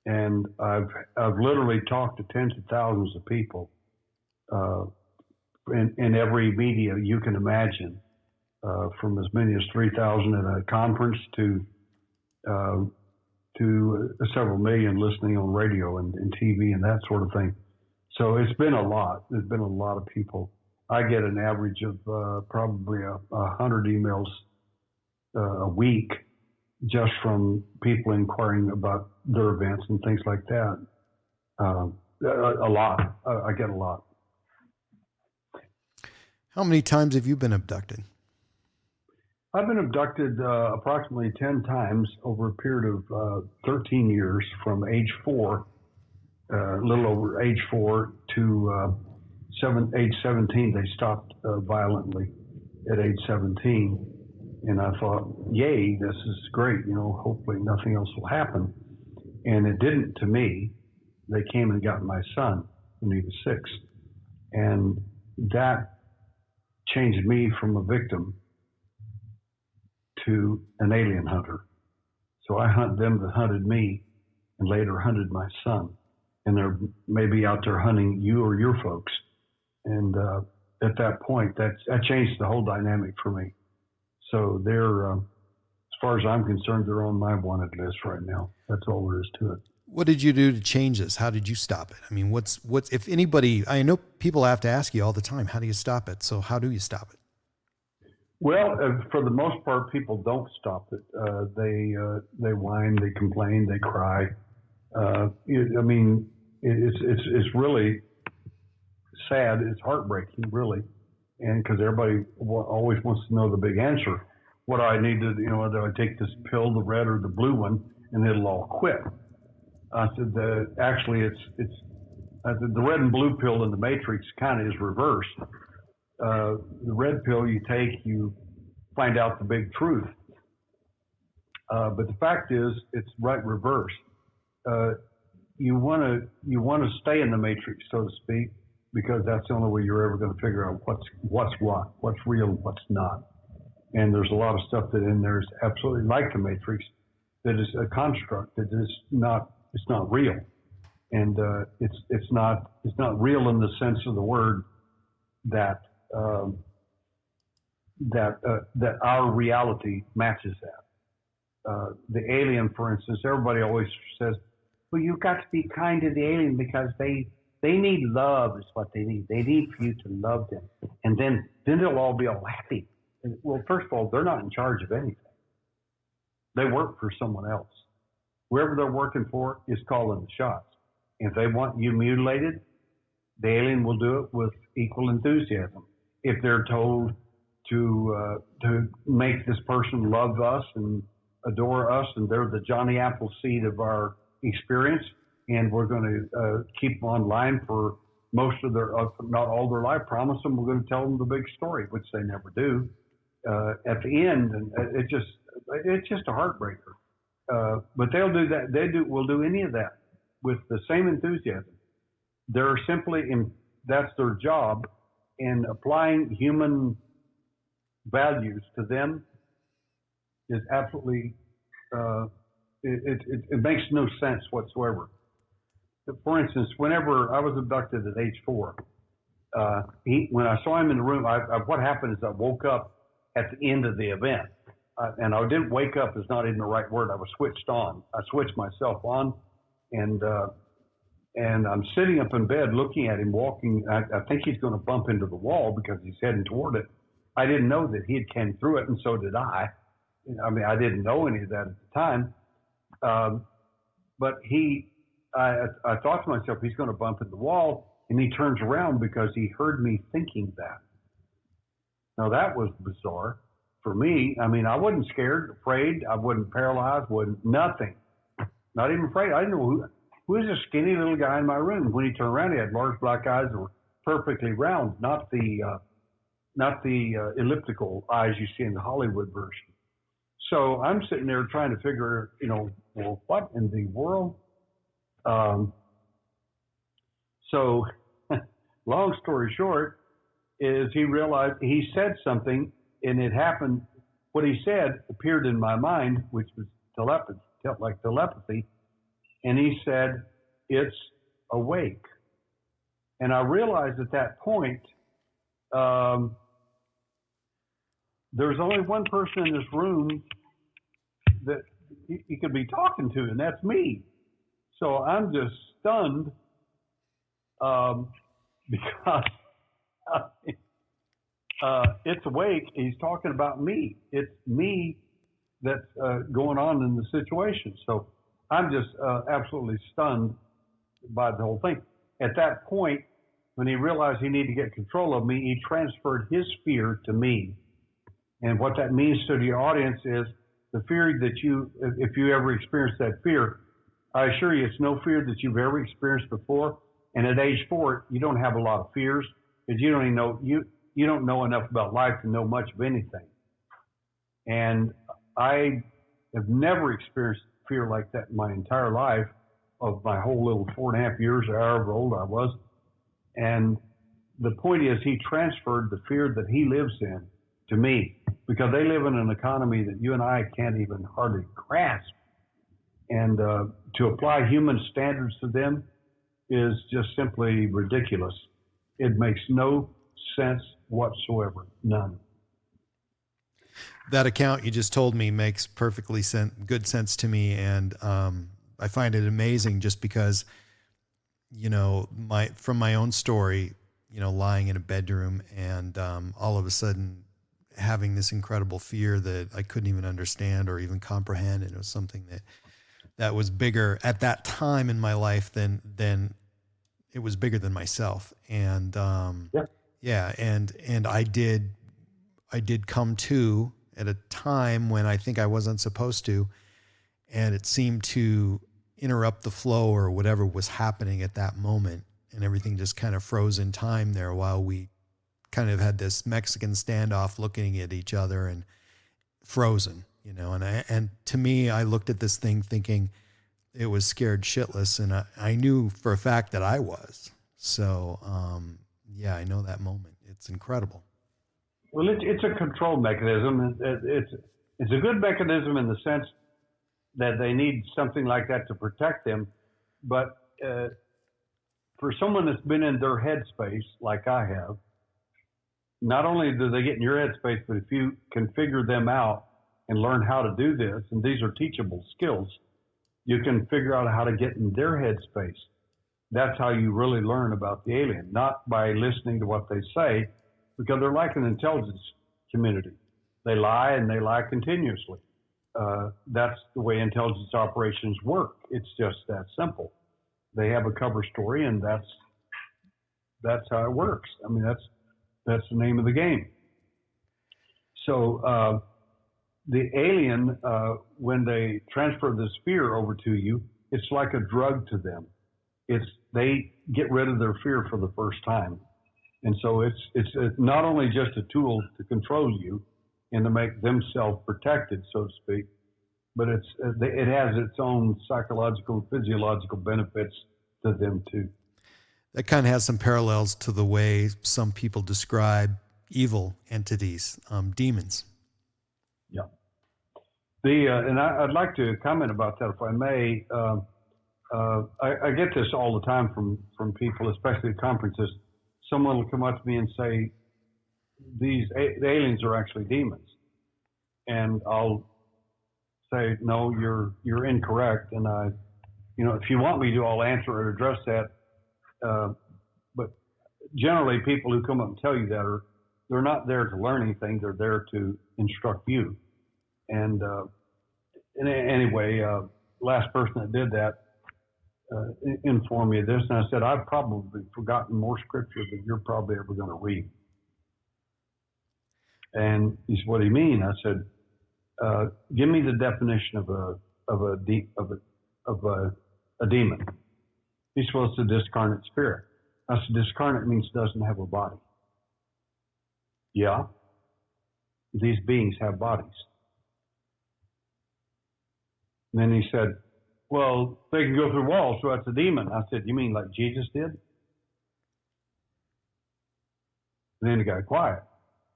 And I've literally talked to tens of thousands of people in every media you can imagine, from as many as 3,000 at a conference to several million listening on radio and TV and that sort of thing. So it's been a lot. There's been a lot of people. I get an average of probably 100 emails a week just from people inquiring about their events and things like that. A lot. I get a lot. How many times have you been abducted? I've been abducted approximately 10 times over a period of 13 years, from age 4, a little over age 4 to age 17. They stopped violently at age 17. And I thought, yay, this is great. You know, hopefully nothing else will happen. And it didn't to me. They came and got my son when he was 6. And that changed me from a victim to an alien hunter. So I hunt them that hunted me and later hunted my son. And they're maybe out there hunting you or your folks. And at that point, that changed the whole dynamic for me. So they're, as far as I'm concerned, they're on my wanted list right now. That's all there is to it. What did you do to change this? How did you stop it? I mean, what's if anybody, I know people have to ask you all the time, how do you stop it? So how do you stop it? Well, for the most part, people don't stop it. They whine, they complain, they cry. It's really sad. It's heartbreaking, really. And because everybody always wants to know the big answer. What do I need to, do I take this pill, the red or the blue one, and it'll all quit? I said, actually, I said, the red and blue pill in the Matrix kind of is reversed. The red pill you take, you find out the big truth. But the fact is, it's right reversed. You want to stay in the Matrix, so to speak, because that's the only way you're ever going to figure out what's real and what's not. And there's a lot of stuff that in there is absolutely like the Matrix, that is a construct that is not, it's not real. And it's not real in the sense of the word that our reality matches that. The alien, for instance, everybody always says, well, you've got to be kind to the alien because they They need love is what they need. They need for you to love them. And then they'll all be all happy. And, well, first of all, they're not in charge of anything. They work for someone else. Whoever they're working for is calling the shots. If they want you mutilated, the alien will do it with equal enthusiasm. If they're told to make this person love us and adore us, and they're the Johnny Appleseed of our experience, and we're going to keep them online for most of their, not all their life, promise them we're going to tell them the big story, which they never do. At the end, and it's just a heartbreaker. But they'll do that. Will do any of that with the same enthusiasm. They're simply that's their job, and applying human values to them is absolutely it makes no sense whatsoever. For instance, whenever I was abducted at age 4, when I saw him in the room, what happened is I woke up at the end of the event, and I didn't wake up is not even the right word. I was switched on. I switched myself on, and I'm sitting up in bed looking at him walking. I think he's going to bump into the wall because he's heading toward it. I didn't know that he had came through it, and so did I. I mean, I didn't know any of that at the time. But I thought to myself, he's going to bump into the wall, and he turns around because he heard me thinking that. Now, that was bizarre for me. I mean, I wasn't scared, afraid. I wasn't paralyzed, nothing. Not even afraid. I didn't know who is this skinny little guy in my room. When he turned around, he had large black eyes that were perfectly round, not the elliptical eyes you see in the Hollywood version. So I'm sitting there trying to figure, well, what in the world? So long story short is he realized he said something, and it happened. What he said appeared in my mind, which was telepathy. And he said, "It's awake." And I realized at that point, there's only one person in this room that he could be talking to, and that's me. So I'm just stunned because it's awake. He's talking about me. It's me that's going on in the situation. So I'm just absolutely stunned by the whole thing. At that point, when he realized he needed to get control of me, he transferred his fear to me. And what that means to the audience is the fear that if you ever experience that fear, I assure you it's no fear that you've ever experienced before. And at age 4, you don't have a lot of fears because you don't even know, you don't know enough about life to know much of anything. And I have never experienced fear like that in my entire life of my whole little 4.5 years or however old I was. And the point is he transferred the fear that he lives in to me, because they live in an economy that you and I can't even hardly grasp. And to apply human standards to them is just simply ridiculous. It makes no sense whatsoever, none. That account you just told me makes perfectly good sense to me, and I find it amazing just because, from my own story, lying in a bedroom and all of a sudden having this incredible fear that I couldn't even understand or even comprehend, and it was something that was bigger at that time in my life than it was bigger than myself, and and I did come to at a time when I think I wasn't supposed to, and it seemed to interrupt the flow or whatever was happening at that moment, and everything just kind of froze in time there while we kind of had this Mexican standoff looking at each other and frozen, and to me, I looked at this thing thinking it was scared shitless, and I knew for a fact that I was. So, I know that moment. It's incredible. Well, it's a control mechanism. It's a good mechanism in the sense that they need something like that to protect them. But for someone that's been in their headspace, like I have, not only do they get in your headspace, but if you can figure them out and learn how to do this, and these are teachable skills, you can figure out how to get in their headspace. That's how you really learn about the alien, not by listening to what they say, because they're like an intelligence community. They lie and they lie continuously. That's the way intelligence operations work. It's just that simple. They have a cover story, and that's how it works. I mean, that's the name of the game. So the alien, when they transfer the fear over to you, it's like a drug to them. They get rid of their fear for the first time, and so it's not only just a tool to control you and to make them self-protected, so to speak, but it has its own psychological, physiological benefits to them too. That kind of has some parallels to the way some people describe evil entities, demons. Yeah. And I'd like to comment about that, if I may. I get this all the time from people, especially at conferences. Someone will come up to me and say, the aliens are actually demons. And I'll say, no, you're incorrect. And if you want me to, I'll answer or address that. But generally, people who come up and tell you that they're not there to learn anything. They're there to instruct you. And anyway, last person that did that informed me of this, and I said, I've probably forgotten more scripture than you're probably ever going to read. And he said, what do you mean? I said, give me the definition of a demon. He said, well, it's a discarnate spirit. I said, discarnate means doesn't have a body. Yeah, these beings have bodies. And then he said, well, they can go through walls, so that's a demon. I said, you mean like Jesus did? And then he got quiet.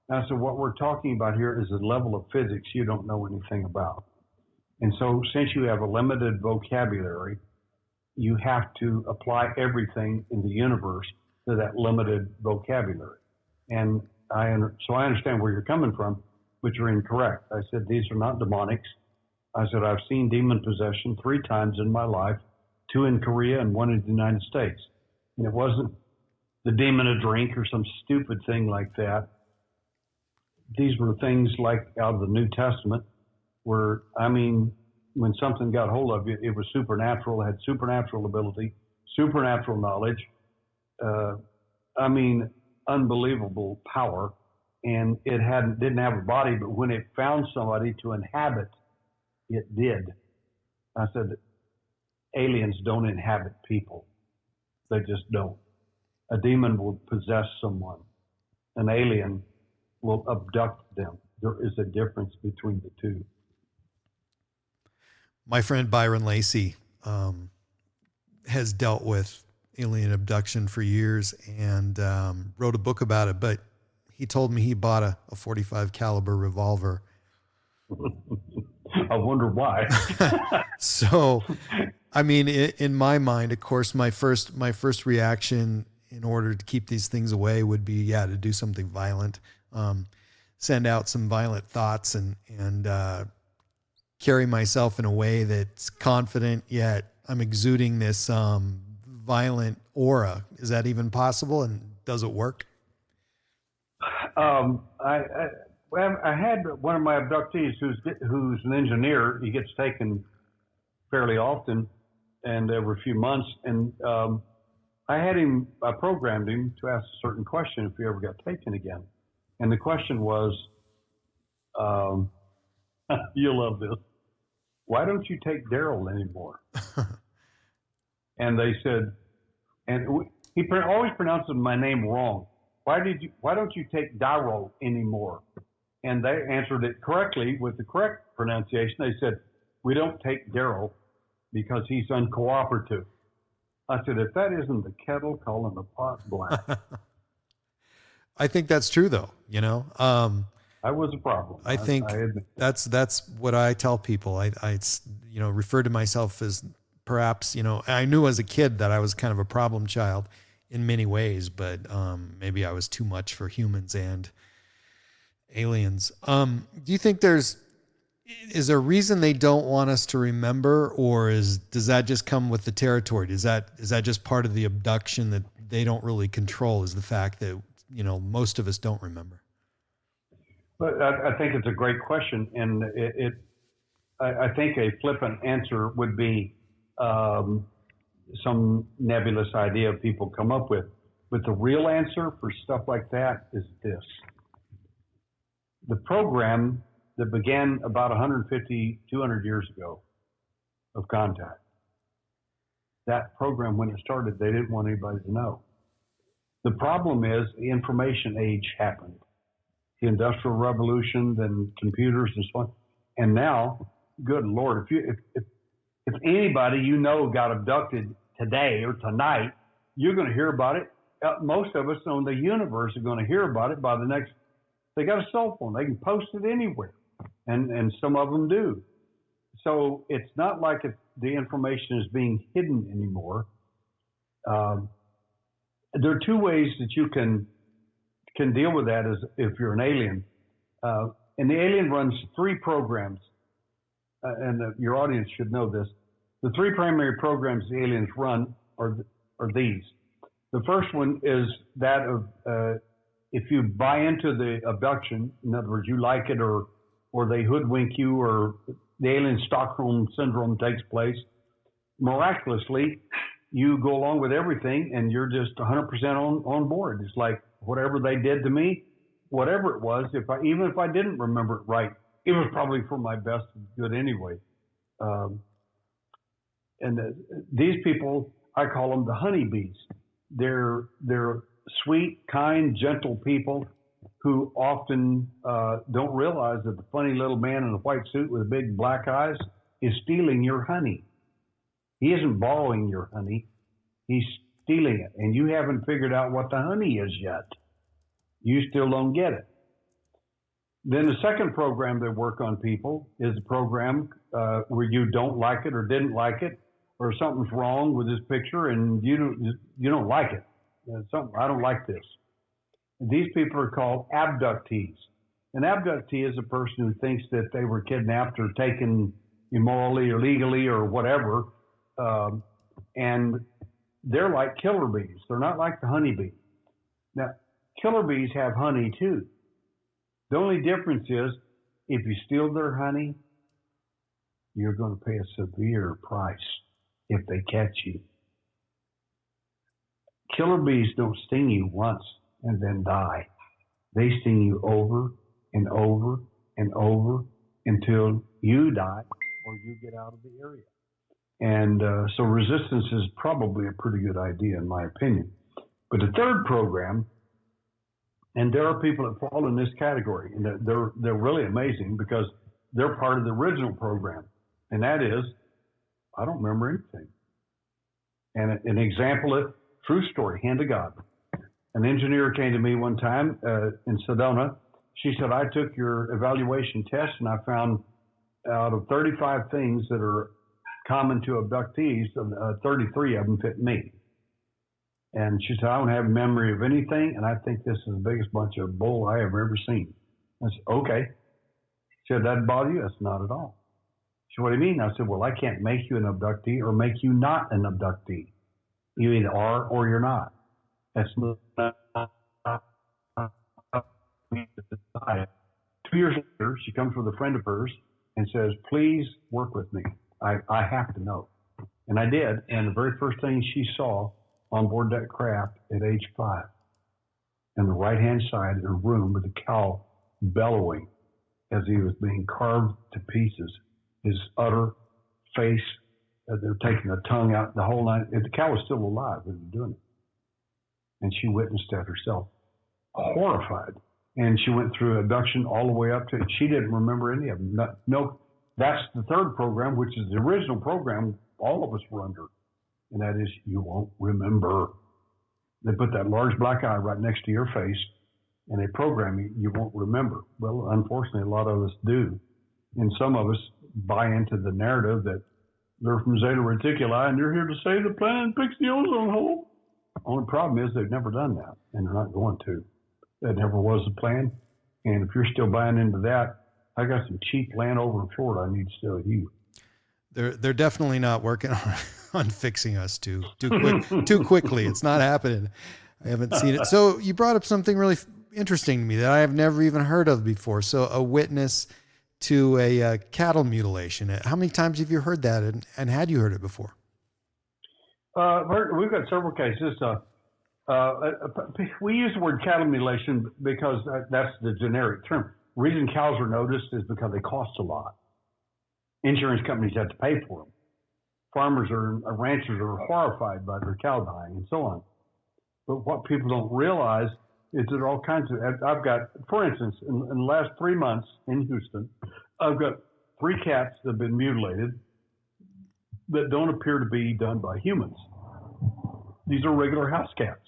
And I said, what we're talking about here is a level of physics you don't know anything about. And so since you have a limited vocabulary, you have to apply everything in the universe to that limited vocabulary. And so I understand where you're coming from, but you're incorrect. I said, these are not demonics. I said, I've seen demon possession 3 times in my life, 2 in Korea and 1 in the United States. And it wasn't the demon of drink or some stupid thing like that. These were things like out of the New Testament where, when something got hold of you, it was supernatural, it had supernatural ability, supernatural knowledge, unbelievable power, and it didn't have a body, but when it found somebody to inhabit, it did. I said, aliens don't inhabit people. They just don't. A demon will possess someone. An alien will abduct them. There is a difference between the two. My friend Byron Lacey has dealt with alien abduction for years and wrote a book about it, but he told me he bought a .45 caliber revolver. I wonder why. So, in my mind, of course, my first reaction in order to keep these things away would be, to do something violent, send out some violent thoughts and carry myself in a way that's confident, yet I'm exuding this violent aura. Is that even possible? And does it work? I had one of my abductees who's an engineer. He gets taken fairly often and every few months. And I programmed him to ask a certain question if he ever got taken again. And the question was, you'll love this. Why don't you take Derrel anymore? And they said, he always pronounces my name wrong. Why don't you take Derrel anymore? And they answered it correctly with the correct pronunciation. They said, we don't take Derrel because he's uncooperative. I said, if that isn't the kettle calling the pot black. I think that's true though, That was a problem. I think that's what I tell people. I refer to myself as perhaps, I knew as a kid that I was kind of a problem child in many ways, but maybe I was too much for humans and aliens. Do you think there's Is there a reason they don't want us to remember, or does that just come with the territory? Is that just part of the abduction that they don't really control, is the fact that, most of us don't remember? But I think it's a great question, and I think a flippant answer would be some nebulous idea people come up with. But the real answer for stuff like that is this. The program that began about 150, 200 years ago of contact, that program, when it started, they didn't want anybody to know. The problem is the information age happened. The Industrial Revolution, then computers and so on. And now, good Lord, if anybody got abducted today or tonight, you're going to hear about it. Most of us on the universe are going to hear about it by the next. They got a cell phone; they can post it anywhere, and some of them do. So it's not like the information is being hidden anymore. There are two ways that you can deal with that as if you're an alien. And the alien runs 3 programs, and your audience should know this. The 3 primary programs the aliens run are these. The first one is that of if you buy into the abduction, in other words, you like it or they hoodwink you or the alien Stockholm syndrome takes place, miraculously, you go along with everything and you're just 100% on board. It's like whatever they did to me, whatever it was, even if I didn't remember it right, it was probably for my best good anyway. These people, I call them the honeybees. They're sweet, kind, gentle people who often don't realize that the funny little man in a white suit with big black eyes is stealing your honey. He isn't borrowing your honey. He's stealing it. And you haven't figured out what the honey is yet. You still don't get it. Then the second program they work on people is a program where you don't like it or didn't like it, or something's wrong with this picture and you don't like it. I don't like this. These people are called abductees. An abductee is a person who thinks that they were kidnapped or taken immorally or legally or whatever, and they're like killer bees. They're not like the honeybee. Now, killer bees have honey too. The only difference is if you steal their honey, you're going to pay a severe price if they catch you. Killer bees don't sting you once and then die. They sting you over and over and over until you die or you get out of the area. And so resistance is probably a pretty good idea in my opinion. But the third program, and there are people that fall in this category, and they're really amazing because they're part of the original program. And that is, I don't remember anything. And an example, true story, hand to God. An engineer came to me one time in Sedona. She said, I took your evaluation test and I found out of 35 things that are common to abductees, 33 of them fit me. And she said, I don't have memory of anything, and I think this is the biggest bunch of bull I have ever seen. I said, okay. She said, that bother you? I said, not at all. She said, what do you mean? I said, well, I can't make you an abductee or make you not an abductee. You either are or you're not. That's not 2 years later, she comes with a friend of hers and says, please work with me. I have to know. And I did. And the very first thing she saw on board that craft at age 5, in the right-hand side of the room with the cow bellowing as he was being carved to pieces, his utter face, they're taking the tongue out, the whole nine. The cow was still alive when he was doing it. And she witnessed that herself, horrified. And she went through abduction all the way up to, she didn't remember any of them. No, that's the third program, which is the original program all of us were under. And that is, you won't remember. They put that large black eye right next to your face, and they program you, you won't remember. Well, unfortunately, a lot of us do. And some of us buy into the narrative that they're from Zeta Reticuli, and they're here to save the planet and fix the ozone hole. Only problem is they've never done that, and they're not going to. That never was the plan. And if you're still buying into that, I got some cheap land over in Florida I need to sell you. They're definitely not working on fixing us too quickly. It's not happening. I haven't seen it. So you brought up something really interesting to me that I have never even heard of before. So a witness to a cattle mutilation. How many times have you heard that, and had you heard it before? We've got several cases. We use the word cattle mutilation because that's the generic term. The reason cows are noticed is because they cost a lot. Insurance companies have to pay for them. Farmers or ranchers are horrified by their cow dying and so on. But what people don't realize is there are all kinds of, I've got, for instance, in the last 3 months in Houston, I've got 3 cats that have been mutilated that don't appear to be done by humans. These are regular house cats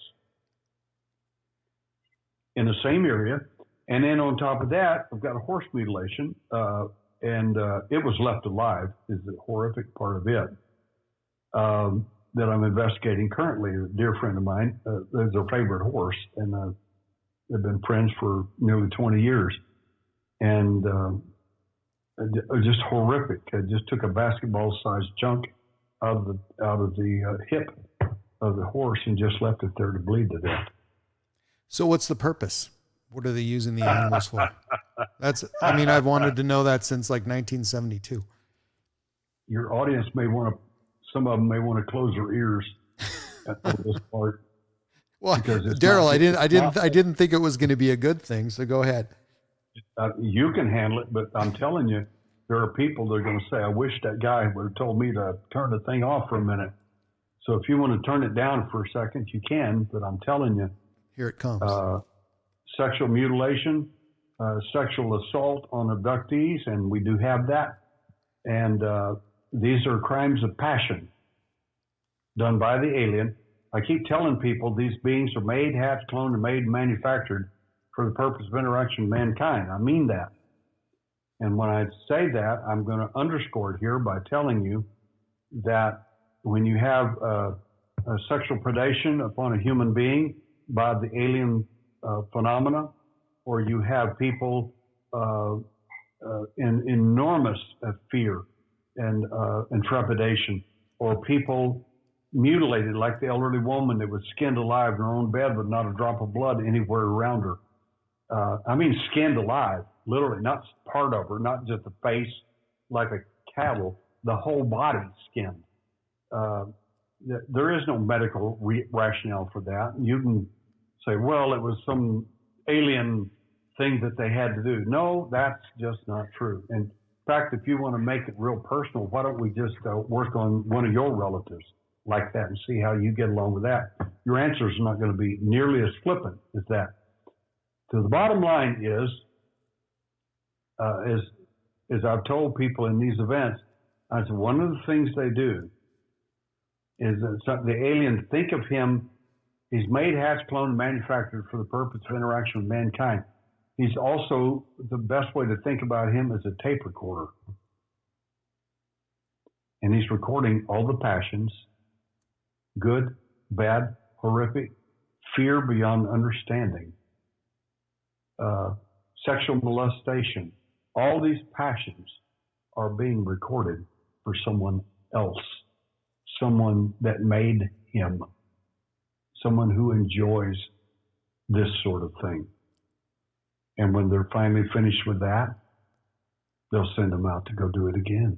in the same area. And then on top of that, I've got a horse mutilation, and it was left alive is the horrific part of it that I'm investigating currently. A dear friend of mine is their favorite horse, and they've been friends for nearly 20 years. And it was just horrific. I just took a basketball-sized chunk out of the hip of the horse and just left it there to bleed to death. So what's the purpose? What are they using the animals for? I've wanted to know that since like 1972. Your audience some of them may want to close their ears at this part. Well, Derrel, I didn't think it was going to be a good thing. So go ahead. You can handle it, but I'm telling you, there are people that are going to say, I wish that guy would have told me to turn the thing off for a minute. So if you want to turn it down for a second, you can, but I'm telling you. Here it comes. Sexual mutilation, sexual assault on abductees, and we do have that. And these are crimes of passion done by the alien. I keep telling people these beings are made, hatched, cloned, and made and manufactured for the purpose of interaction with mankind. I mean that. And when I say that, I'm going to underscore it here by telling you that when you have a sexual predation upon a human being by the alien phenomena, or you have people in enormous fear and trepidation, or people mutilated like the elderly woman that was skinned alive in her own bed with not a drop of blood anywhere around her. I mean skinned alive, literally, not part of her, not just the face like a cattle, the whole body skinned. There is no medical rationale for that. You can say, well, it was some alien thing that they had to do. No, that's just not true. In fact, if you want to make it real personal, why don't we just work on one of your relatives like that and see how you get along with that? Your answer is not going to be nearly as flippant as that. So the bottom line is I've told people in these events, I said, one of the things they do is that the alien think of him, he's made, hatched, cloned, and manufactured for the purpose of interaction with mankind. He's also, the best way to think about him is a tape recorder. And he's recording all the passions, good, bad, horrific, fear beyond understanding, sexual molestation. All these passions are being recorded for someone else, someone that made him, someone who enjoys this sort of thing. And when they're finally finished with that, they'll send them out to go do it again.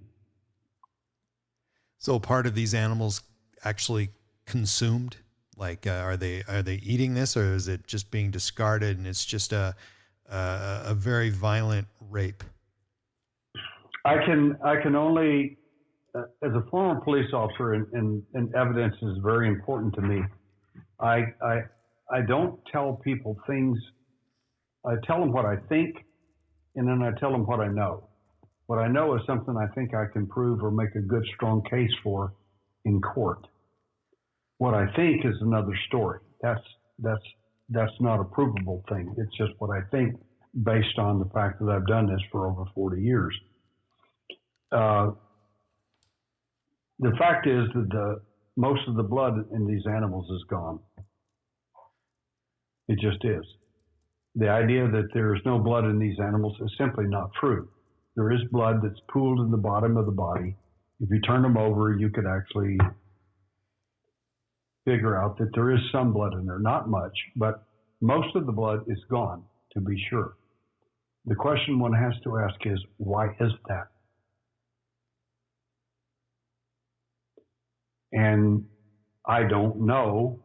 So part of these animals actually consumed? Like, are they eating this, or is it just being discarded and it's just a very violent rape? I can only, as a former police officer, and evidence is very important to me. I don't tell people things. I tell them what I think, and then I tell them what I know. What I know is something I think I can prove or make a good, strong case for in court. What I think is another story. That's not a provable thing. It's just what I think based on the fact that I've done this for over 40 years. The fact is that most of the blood in these animals is gone. It just is. The idea that there is no blood in these animals is simply not true. There is blood that's pooled in the bottom of the body. If you turn them over, you could actually figure out that there is some blood in there. Not much, but most of the blood is gone, to be sure. The question one has to ask is, why is that? And I don't know,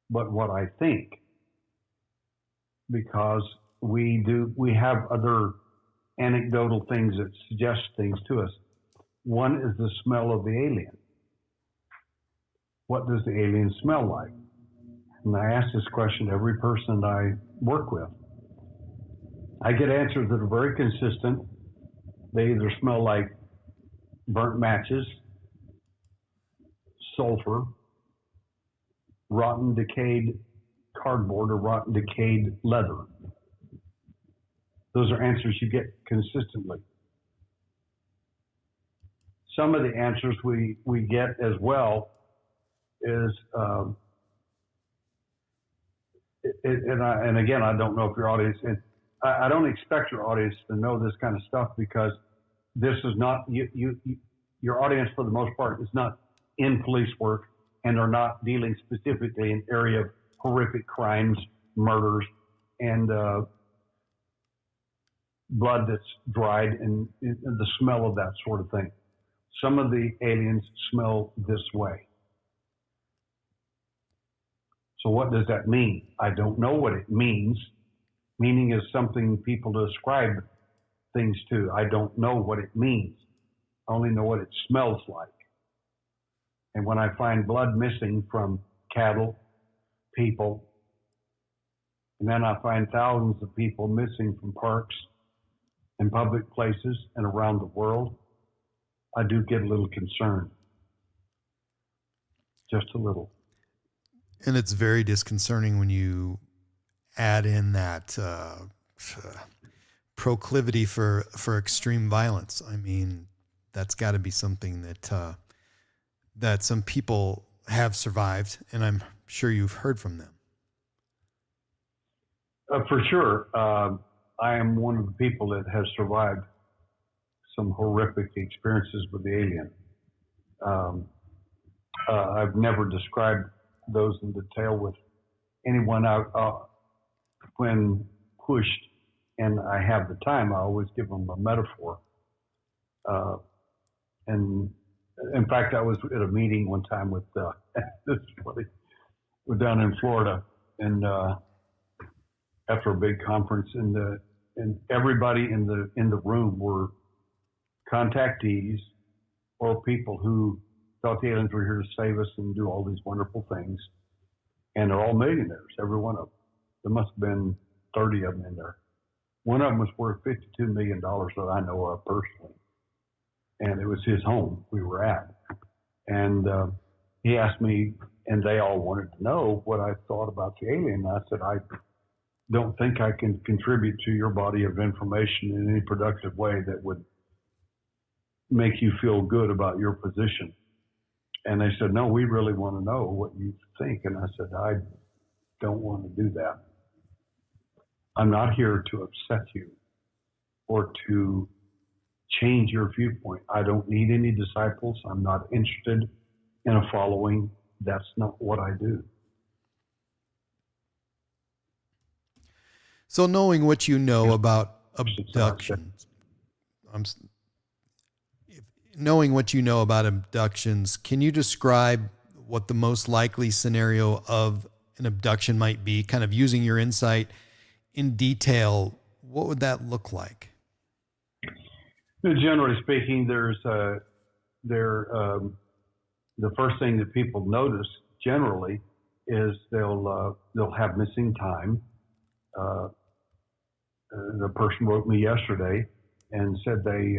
but what I think, because we have other anecdotal things that suggest things to us. One is the smell of the alien. What does the alien smell like? And I ask this question to every person I work with. I get answers that are very consistent. They either smell like burnt matches, sulfur, rotten, decayed cardboard, or rotten, decayed leather. Those are answers you get consistently. Some of the answers we get as well is, and again, I don't know if your audience, and I don't expect your audience to know this kind of stuff, because this is not, your audience for the most part is not in police work, and are not dealing specifically in area of horrific crimes, murders, and blood that's dried, and the smell of that sort of thing. Some of the aliens smell this way. So what does that mean? I don't know what it means. Meaning is something people describe things to. I don't know what it means. I only know what it smells like. And when I find blood missing from cattle, people, and then I find thousands of people missing from parks and public places and around the world, I do get a little concerned. Just a little. And it's very disconcerting when you add in that proclivity for extreme violence. I mean, that's got to be something that that some people have survived, and I'm sure you've heard from them. For sure. I am one of the people that has survived some horrific experiences with the alien. I've never described those in detail with anyone out when pushed, and I have the time. I always give them a metaphor. And in fact, I was at a meeting one time with this is funny. We're down in Florida, and after a big conference, and everybody in the room were contactees or people who thought the aliens were here to save us and do all these wonderful things. And they're all millionaires, every one of them. There must have been 30 of them in there. One of them was worth $52 million that I know of personally. And it was his home we were at. And he asked me, and they all wanted to know what I thought about the alien. And I said, I don't think I can contribute to your body of information in any productive way that would make you feel good about your position. And they said, no, we really want to know what you think. And I said, I don't want to do that. I'm not here to upset you or to change your viewpoint. I don't need any disciples. I'm not interested in a following. That's not what I do. So knowing what you know about abductions, knowing what you know about abductions, can you describe what the most likely scenario of an abduction might be, kind of using your insight in detail? What would that look like? Generally speaking, the first thing that people notice generally is they'll have missing time. The person wrote me yesterday and said they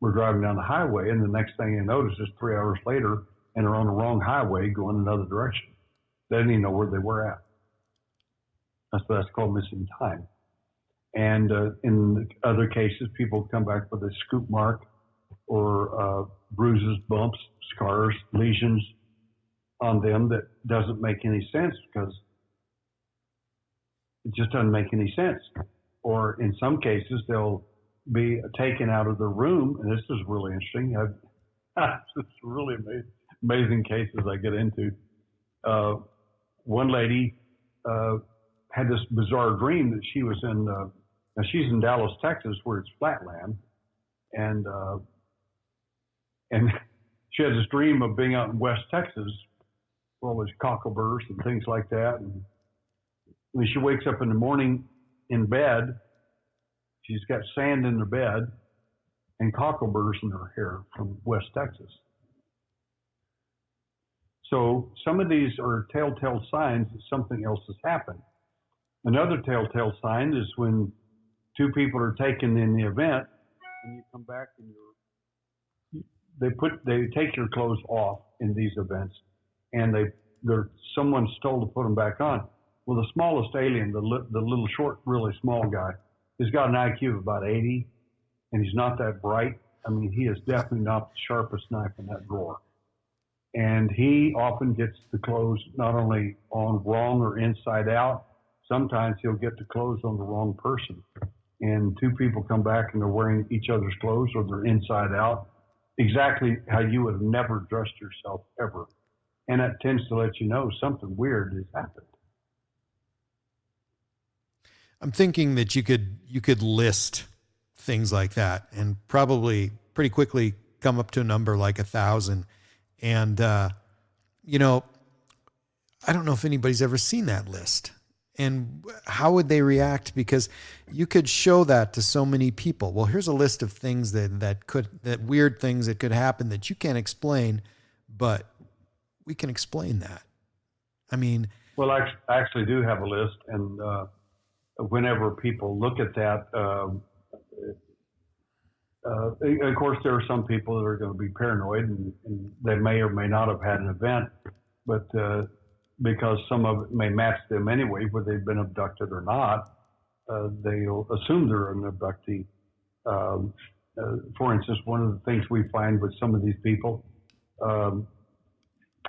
were driving down the highway, and the next thing they notice is 3 hours later, and they're on the wrong highway going another direction. They didn't even know where they were at. That's called missing time. And in other cases, people come back with a scoop mark or bruises, bumps, scars, lesions on them that doesn't make any sense, because it just doesn't make any sense. Or in some cases, they'll be taken out of the room, and this is really interesting. It's really amazing cases I get into. One lady had this bizarre dream that she was in, now she's in Dallas, Texas, where it's flatland, and she had this dream of being out in West Texas, where all these cockleburrs and things like that. And when she wakes up in the morning in bed, she's got sand in her bed and cockleburrs in her hair from West Texas. So some of these are telltale signs that something else has happened. Another telltale sign is when two people are taken in the event and you come back and they take your clothes off in these events, and someone stole to put them back on. Well, the smallest alien, the little short, really small guy, has got an IQ of about 80, and he's not that bright. I mean, he is definitely not the sharpest knife in that drawer. And he often gets the clothes not only on wrong or inside out, sometimes he'll get the clothes on the wrong person. And two people come back and they're wearing each other's clothes, or they're inside out, exactly how you would have never dressed yourself ever. And that tends to let you know something weird has happened. I'm thinking that you could list things like that and probably pretty quickly come up to a number like 1,000. And, you know, I don't know if anybody's ever seen that list. And how would they react? Because you could show that to so many people. Well, here's a list of things that weird things that could happen that you can't explain, but we can explain that. I mean, well, I actually do have a list, and whenever people look at that, of course, there are some people that are going to be paranoid, and they may or may not have had an event, but because some of it may match them anyway, whether they've been abducted or not, they'll assume they're an abductee. For instance, one of the things we find with some of these people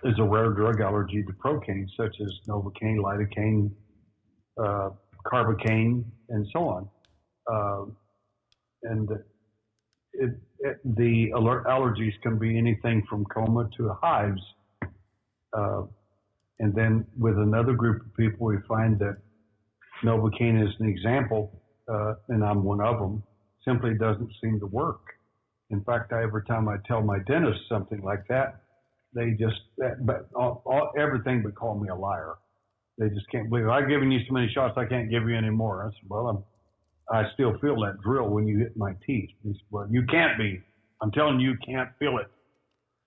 is a rare drug allergy to procaine, such as Novocaine, lidocaine, carbocaine, and so on. The allergies can be anything from coma to hives. And then with another group of people, we find that Novocaine is an example, and I'm one of them, simply doesn't seem to work. In fact, every time I tell my dentist something like that, they just, everything but call me a liar. They just can't believe it. I've given you so many shots, I can't give you any more. I said, well, I still feel that drill when you hit my teeth. He said, well, you can't be. I'm telling you, you can't feel it.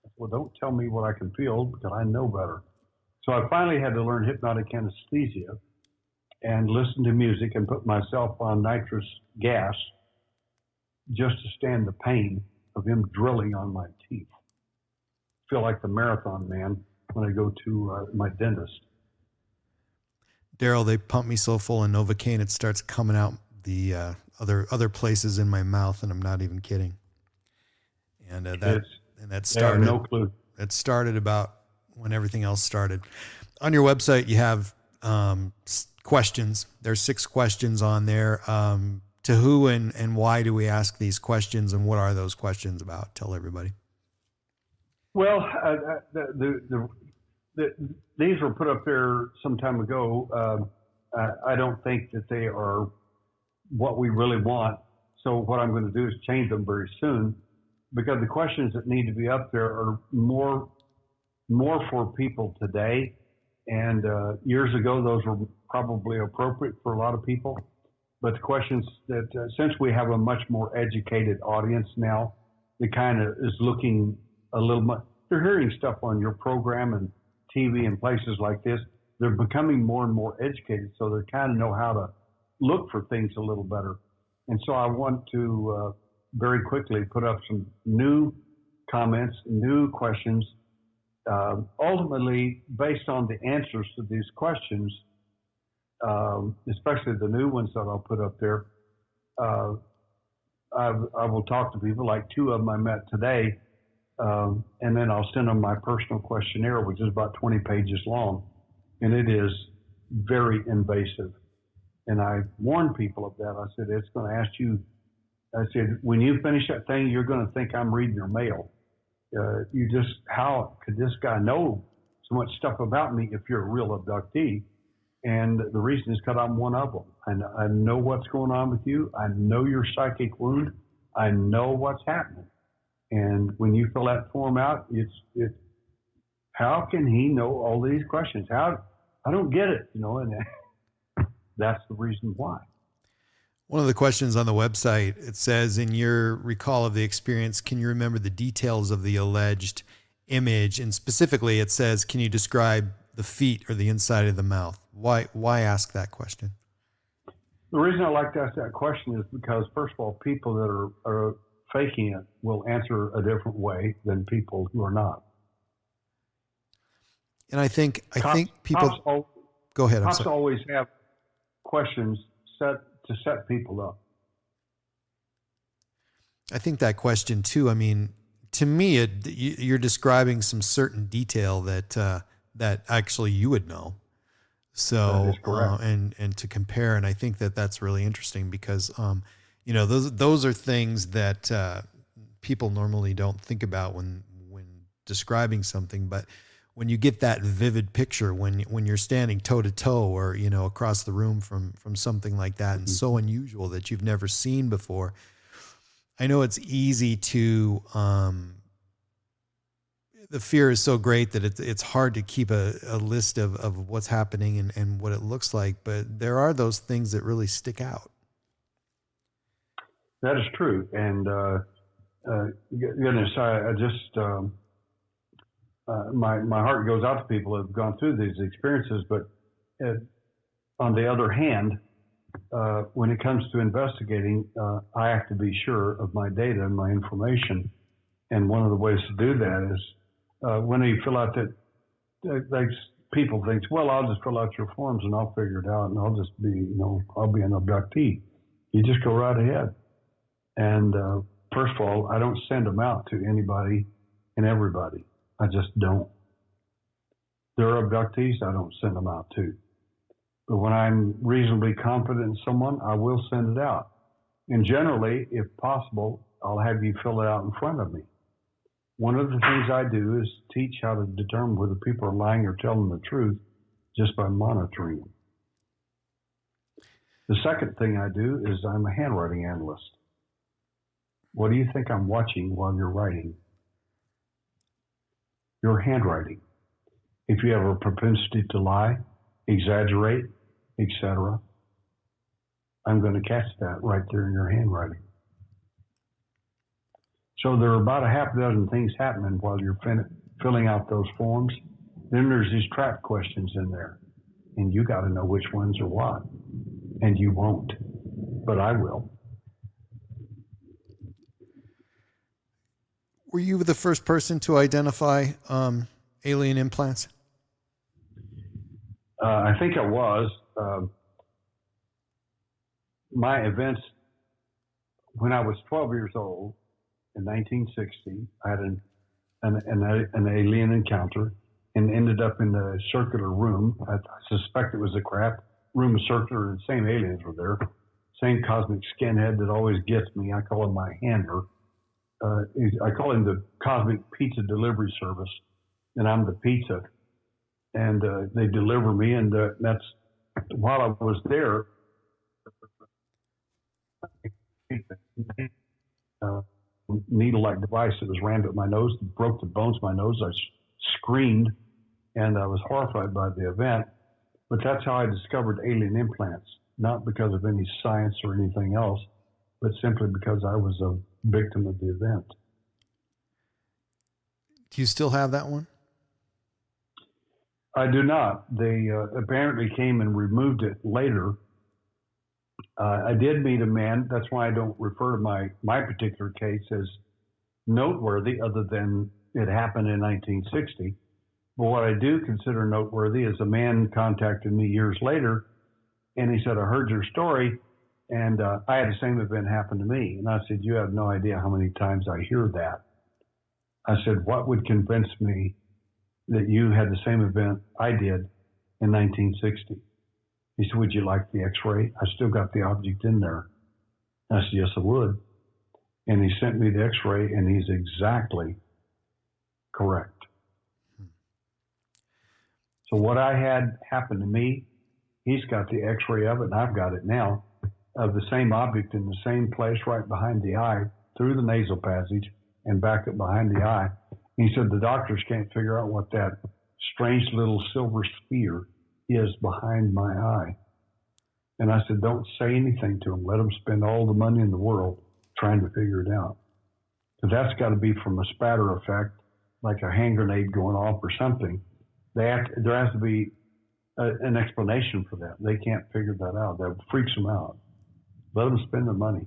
I said, well, don't tell me what I can feel, because I know better. So I finally had to learn hypnotic anesthesia and listen to music and put myself on nitrous gas just to stand the pain of him drilling on my teeth. Feel like the marathon man when I go to my dentist. Derrel, they pump me so full of Novocaine it starts coming out the other places in my mouth, and I'm not even kidding. And that started. No clue. It started about when everything else started. On your website, you have questions. There's 6 questions on there. To who and why do we ask these questions, and what are those questions about? Tell everybody. Well, these were put up there some time ago. I don't think that they are what we really want. So what I'm going to do is change them very soon, because the questions that need to be up there are more for people today. And years ago, those were probably appropriate for a lot of people. But the questions that, since we have a much more educated audience now, that kind of is looking a little much, they're hearing stuff on your program and TV and places like this. They're becoming more and more educated, so they kind of know how to look for things a little better. And so I want to very quickly put up some new comments, new questions, ultimately based on the answers to these questions, especially the new ones that I'll put up there. I will talk to people, like 2 of them I met today, and then I'll send them my personal questionnaire, which is about 20 pages long, and it is very invasive. And I warned people of that. I said, it's going to ask you I said, when you finish that thing, you're going to think I'm reading your mail. How could this guy know so much stuff about me if you're a real abductee? And the reason is because I'm one of them. And I know what's going on with you. I know your psychic wound. I know what's happening. And when you fill that form out, it's how can he know all these questions? I don't get it, and that's the reason why. One of the questions on the website, it says, in your recall of the experience, can you remember the details of the alleged image? And specifically, it says, can you describe the feet or the inside of the mouth? Why ask that question? The reason I like to ask that question is because, first of all, people that are faking it will answer a different way than people who are not. And I think people go ahead. Cops always have questions to set people up. I think that question too. I mean, to me, you're describing some certain detail that actually you would know. So, that is correct. And to compare, and I think that's really interesting because, those are things that people normally don't think about when describing something, but when you get that vivid picture, when you're standing toe to toe or, across the room from something like that, and so unusual that you've never seen before, I know it's easy to, the fear is so great that it's hard to keep a list of what's happening and what it looks like, but there are those things that really stick out. That is true. And, goodness, I just, my heart goes out to people who have gone through these experiences, but on the other hand, when it comes to investigating, I have to be sure of my data and my information. And one of the ways to do that is when you fill out people think, well, I'll just fill out your forms and I'll figure it out and I'll just be, I'll be an abductee. You just go right ahead. And first of all, I don't send them out to anybody and everybody. I just don't. There are abductees I don't send them out to. But when I'm reasonably confident in someone, I will send it out. And generally, if possible, I'll have you fill it out in front of me. One of the things I do is teach how to determine whether people are lying or telling the truth just by monitoring them. The second thing I do is I'm a handwriting analyst. What do you think I'm watching while you're writing? Your handwriting. If you have a propensity to lie, exaggerate, etc., I'm going to catch that right there in your handwriting. So there are about a half dozen things happening while you're filling out those forms. Then there's these trap questions in there, and you got to know which ones are what. And you won't, but I will. Were you the first person to identify alien implants? I think I was. My events, when I was 12 years old in 1960, I had an alien encounter and ended up in the circular room. I suspect it was a craft room, was circular, and the same aliens were there. Same cosmic skinhead that always gets me. I call him my handler. I call him the cosmic pizza delivery service, and I'm the pizza. And they deliver me, and that's while I was there. Needle-like device that was rammed up my nose, broke the bones of my nose. I screamed, and I was horrified by the event. But that's how I discovered alien implants, not because of any science or anything else, but simply because I was a victim of the event. Do you still have that one? I do not. They apparently came and removed it later. I did meet a man. That's why I don't refer to my particular case as noteworthy, other than it happened in 1960. But what I do consider noteworthy is a man contacted me years later, and he said, I heard your story, and I had the same event happen to me. And I said, you have no idea how many times I hear that. I said, what would convince me that you had the same event I did in 1960? He said, would you like the x-ray? I still got the object in there. I said, yes, I would. And he sent me the x-ray, and he's exactly correct. So what I had happen to me, he's got the x-ray of it, and I've got it now, of the same object in the same place right behind the eye, through the nasal passage and back up behind the eye. And he said the doctors can't figure out what that strange little silver sphere is behind my eye. And I said, don't say anything to them. Let them spend all the money in the world trying to figure it out. Because that's got to be from a spatter effect, like a hand grenade going off or something. There has to be an explanation for that. They can't figure that out. That freaks them out. Let them spend the money.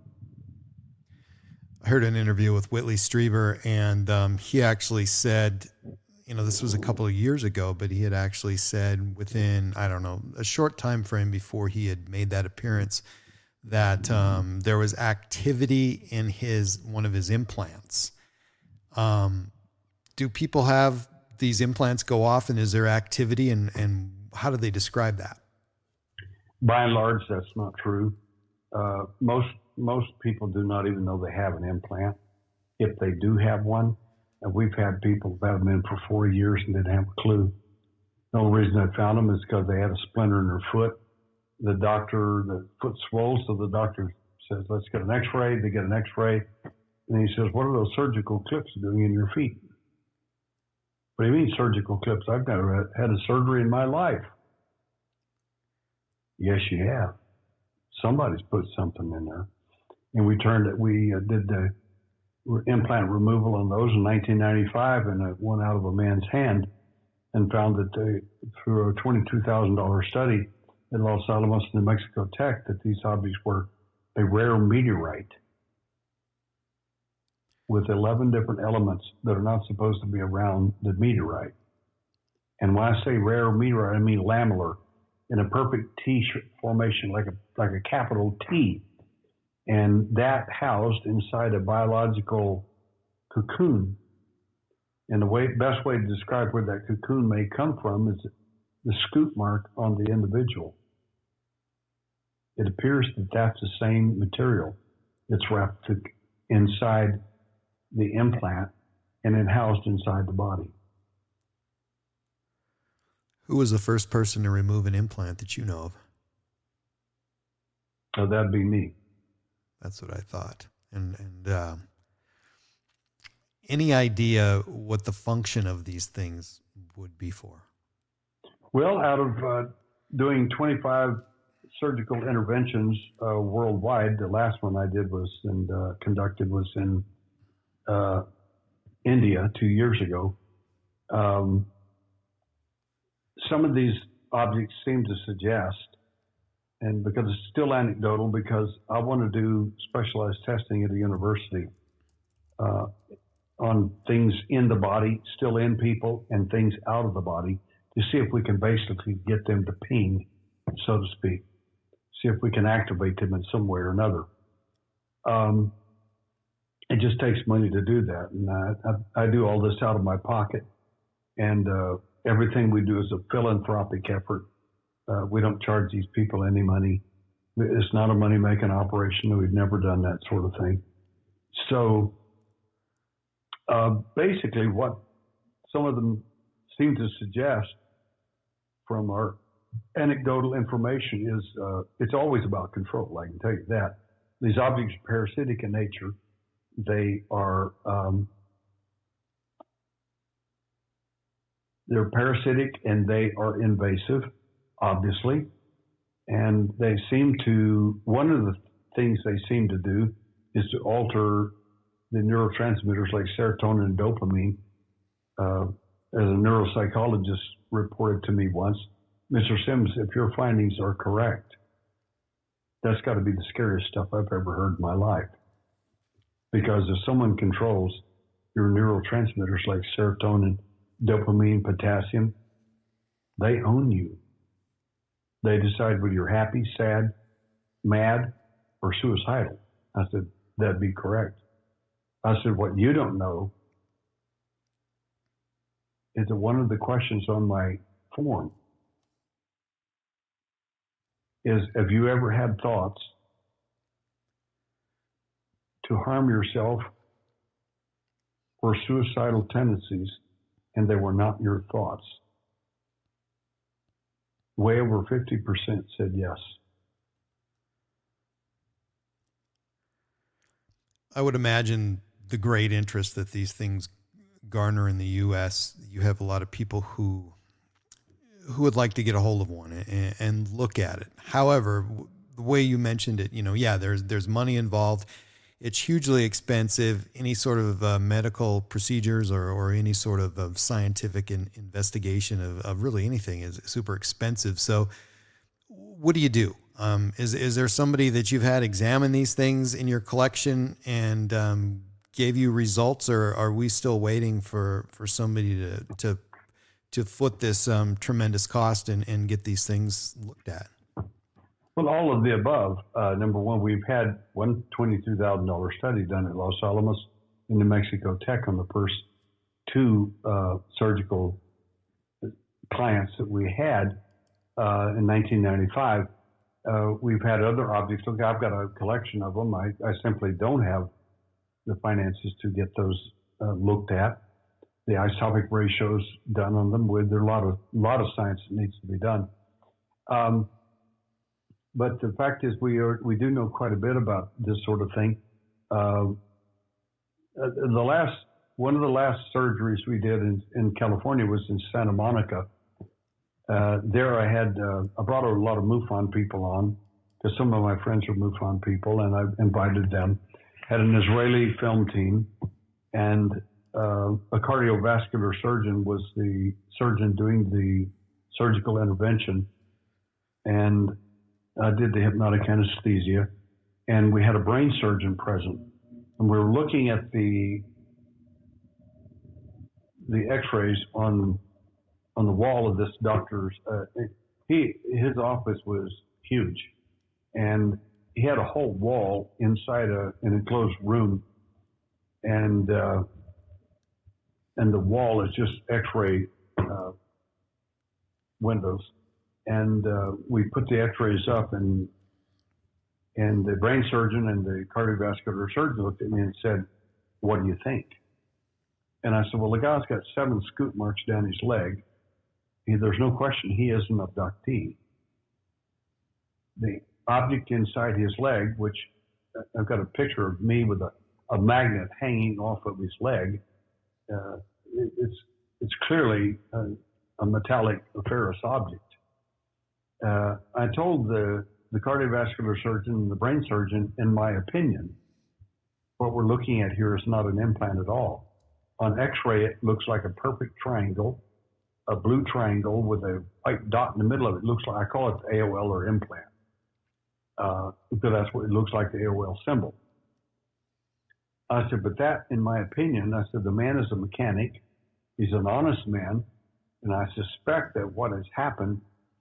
I heard an interview with Whitley Strieber, and he actually said, this was a couple of years ago, but he had actually said within, I don't know, a short time frame before he had made that appearance, that there was activity in one of his implants. Do people have these implants go off, and is there activity, and how do they describe that? By and large, that's not true. Most people do not even know they have an implant. If they do have one, and we've had people that have been in for 4 years and didn't have a clue. The only reason I found them is because they had a splinter in their foot. The foot swollen, so the doctor says, let's get an x-ray. They get an x-ray. And he says, what are those surgical clips doing in your feet? What do you mean surgical clips? I've never had a surgery in my life. Yes, you have. Somebody's put something in there. And we did the implant removal on those in 1995, and it went out of a man's hand, and found that through a $22,000 study at Los Alamos, New Mexico Tech, that these objects were a rare meteorite with 11 different elements that are not supposed to be around the meteorite. And when I say rare meteorite, I mean lamellar, in a perfect T formation, like a capital T. And that housed inside a biological cocoon. And the best way to describe where that cocoon may come from is the scoop mark on the individual. It appears that that's the same material that's wrapped inside the implant and then housed inside the body. Who was the first person to remove an implant that you know of? So that'd be me. That's what I thought. And any idea what the function of these things would be for? Well, out of doing 25 surgical interventions worldwide, the last one I did conducted was in India 2 years ago. Some of these objects seem to suggest, and because it's still anecdotal, because I want to do specialized testing at a university on things in the body, still in people, and things out of the body, to see if we can basically get them to ping, so to speak. See if we can activate them in some way or another. It just takes money to do that. And I do all this out of my pocket. And everything we do is a philanthropic effort. We don't charge these people any money. It's not a money-making operation. We've never done that sort of thing. So basically what some of them seem to suggest from our anecdotal information is it's always about control, I can tell you that. These objects are parasitic in nature. They are they're parasitic and they are invasive, obviously. And they seem to, one of the things they seem to do is to alter the neurotransmitters like serotonin and dopamine. As a neuropsychologist reported to me once, Mr. Sims, if your findings are correct, that's got to be the scariest stuff I've ever heard in my life. Because if someone controls your neurotransmitters like serotonin, dopamine, potassium, they own you. They decide whether you're happy, sad, mad, or suicidal. I said, that'd be correct. I said, what you don't know is that one of the questions on my form is, have you ever had thoughts to harm yourself or suicidal tendencies, and they were not your thoughts. Way over 50% said yes. I would imagine the great interest that these things garner in the U.S. You have a lot of people who would like to get a hold of one and look at it. However, the way you mentioned it, yeah, there's money involved. It's hugely expensive. Any sort of medical procedures or any sort of scientific investigation of really anything is super expensive. So what do you do? Is there somebody that you've had examine these things in your collection and gave you results, or are we still waiting for somebody to foot this tremendous cost and get these things looked at? Well, all of the above. Number one, we've had one $22,000 study done at Los Alamos in New Mexico Tech on the first two surgical clients that we had in 1995. We've had other objects. Look, I've got a collection of them. I simply don't have the finances to get those looked at. The isotopic ratios done on them. There's a lot of science that needs to be done. But the fact is, we do know quite a bit about this sort of thing. One of the last surgeries we did in California was in Santa Monica. There I brought a lot of MUFON people on, because some of my friends are MUFON people, and I invited them. Had an Israeli film team, and a cardiovascular surgeon was the surgeon doing the surgical intervention, and I did the hypnotic anesthesia, and we had a brain surgeon present, and we were looking at the X-rays on the wall of this doctor's. His office was huge, and he had a whole wall inside an enclosed room, and the wall is just X-ray windows. And we put the X-rays up, and the brain surgeon and the cardiovascular surgeon looked at me and said, "What do you think?" And I said, "Well, the guy's got 7 scoop marks down his leg. There's no question he is an abductee. The object inside his leg, which I've got a picture of me with a magnet hanging off of his leg, it's clearly a metallic ferrous object." I told the cardiovascular surgeon and the brain surgeon, in my opinion, what we're looking at here is not an implant at all. On X-ray, it looks like a perfect triangle, a blue triangle with a white dot in the middle of it. It looks like, I call it the AOL or implant, because that's what it looks like, the AOL symbol. I said, but that, in my opinion, I said, the man is a mechanic. He's an honest man. And I suspect that what has happened,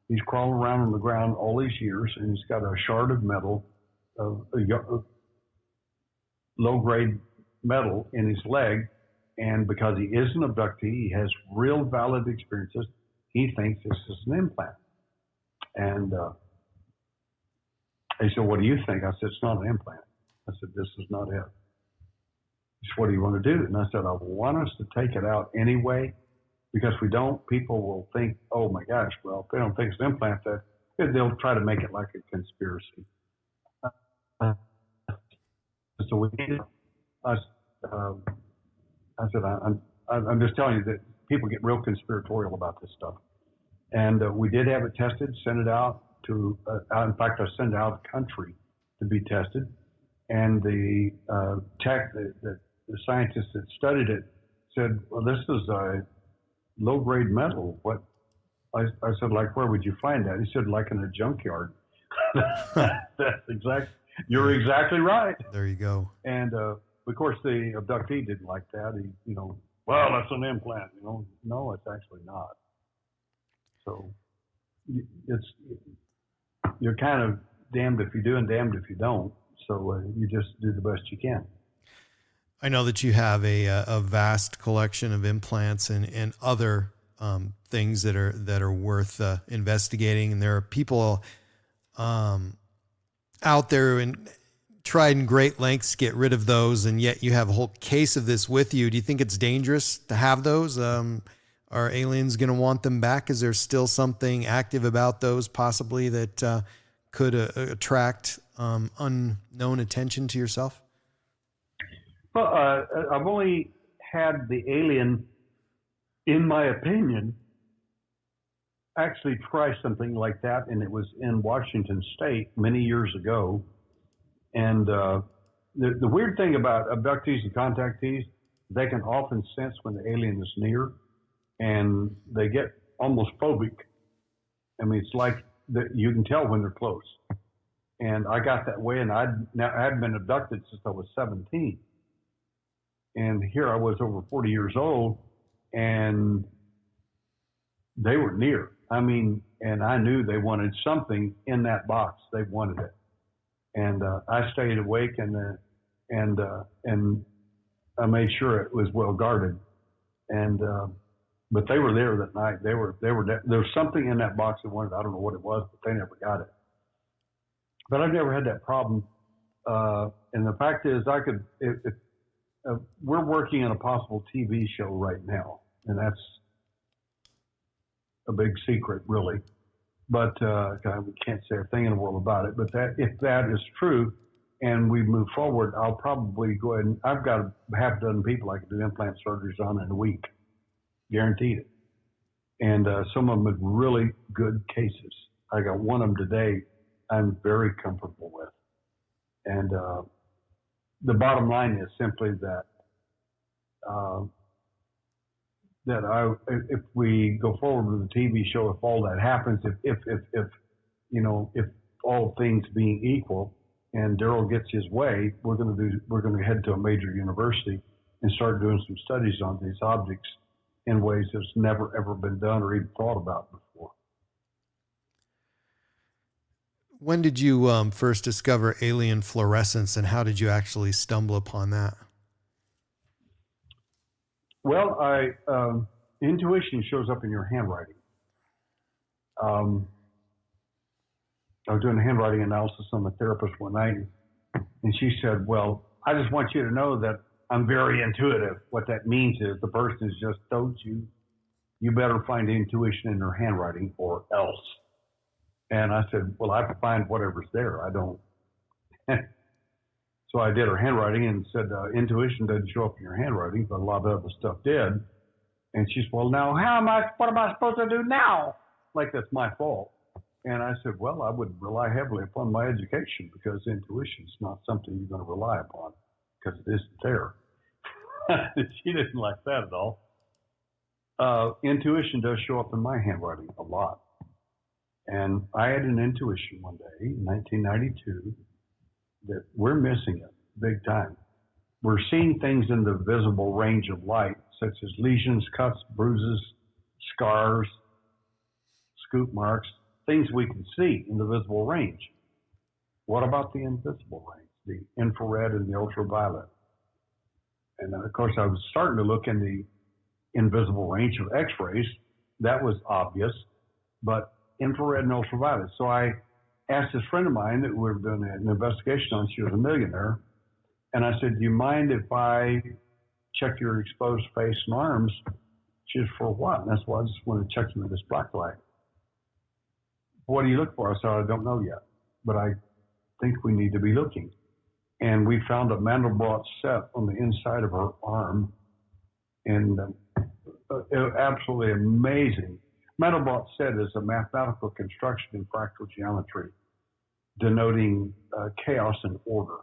he's crawling around on the ground all these years, and he's got a shard of metal, low-grade metal in his leg. And because he is an abductee, he has real valid experiences, he thinks this is an implant. And he said, "What do you think?" I said, "It's not an implant." I said, "This is not it." He said, "What do you want to do?" And I said, "I want us to take it out anyway, because if we don't, people will think, oh my gosh, well, if they don't think it's an implant, they'll try to make it like a conspiracy." So we need it. I said, I'm just telling you that people get real conspiratorial about this stuff. And we did have it tested, sent it out to, in fact, I sent it out of the country to be tested. And the the scientists that studied it said, "Well, this is a low-grade metal." What? I said, "Like, where would you find that?" He said, "Like in a junkyard." That's exactly. You're exactly right. There you go. And of course, the abductee didn't like that. He, well, that's an implant. No, it's actually not. So you're kind of damned if you do and damned if you don't. So you just do the best you can. I know that you have a vast collection of implants and other things that are worth investigating, and there are people out there and tried in great lengths to get rid of those, and yet you have a whole case of this with you. Do you think it's dangerous to have those? Are aliens going to want them back? Is there still something active about those possibly that could attract unknown attention to yourself? Well, I've only had the alien, in my opinion, actually try something like that, and it was in Washington State many years ago. And the weird thing about abductees and contactees, they can often sense when the alien is near, and they get almost phobic. I mean, it's like that you can tell when they're close. And I got that way, and I had been abducted since I was 17. And here I was over 40 years old, and they were near. I mean, and I knew they wanted something in that box. They wanted it. And I stayed awake, and I made sure it was well guarded. And but they were there that night. There was something in that box they wanted. I don't know what it was, but they never got it. But I've never had that problem. And the fact is, we're working on a possible TV show right now, and that's a big secret, really. But we can't say a thing in the world about it. But if that is true, and we move forward, I'll probably go ahead and I've got a half a dozen people I can do implant surgeries on in a week, guaranteed it. And some of them are really good cases. I got one of them today I'm very comfortable with. And the bottom line is simply that if we go forward with the TV show, if all that happens, if all things being equal, and Derrel gets his way, we're going to head to a major university and start doing some studies on these objects in ways that's never ever been done or even thought about before. When did you first discover alien fluorescence, and how did you actually stumble upon that? Well, intuition shows up in your handwriting. I was doing a handwriting analysis on my therapist one night, and she said, well, I just want you to know that I'm very intuitive. What that means is the person has just told you, you better find intuition in her handwriting or else. And I said, well, I have to find whatever's there. I don't. So I did her handwriting and said, intuition doesn't show up in your handwriting, but a lot of other stuff did. And she said, well, now what am I supposed to do now? Like that's my fault. And I said, well, I would rely heavily upon my education, because intuition is not something you're going to rely upon because it isn't there. She didn't like that at all. Intuition does show up in my handwriting a lot. And I had an intuition one day in 1992 that we're missing it big time. We're seeing things in the visible range of light, such as lesions, cuts, bruises, scars, scoop marks, things we can see in the visible range. What about the invisible range, the infrared and the ultraviolet? And of course, I was starting to look in the invisible range of X-rays. That was obvious, but infrared and ultraviolet. So I asked this friend of mine that we were doing an investigation on. She was a millionaire. And I said, do you mind if I check your exposed face and arms? She said, for what? And that's why I just want to check them with this black light. What do you look for? I said, I don't know yet, but I think we need to be looking. And we found a Mandelbrot set on the inside of her arm, and absolutely amazing. Mandelbrot set is a mathematical construction in fractal geometry, denoting chaos and order.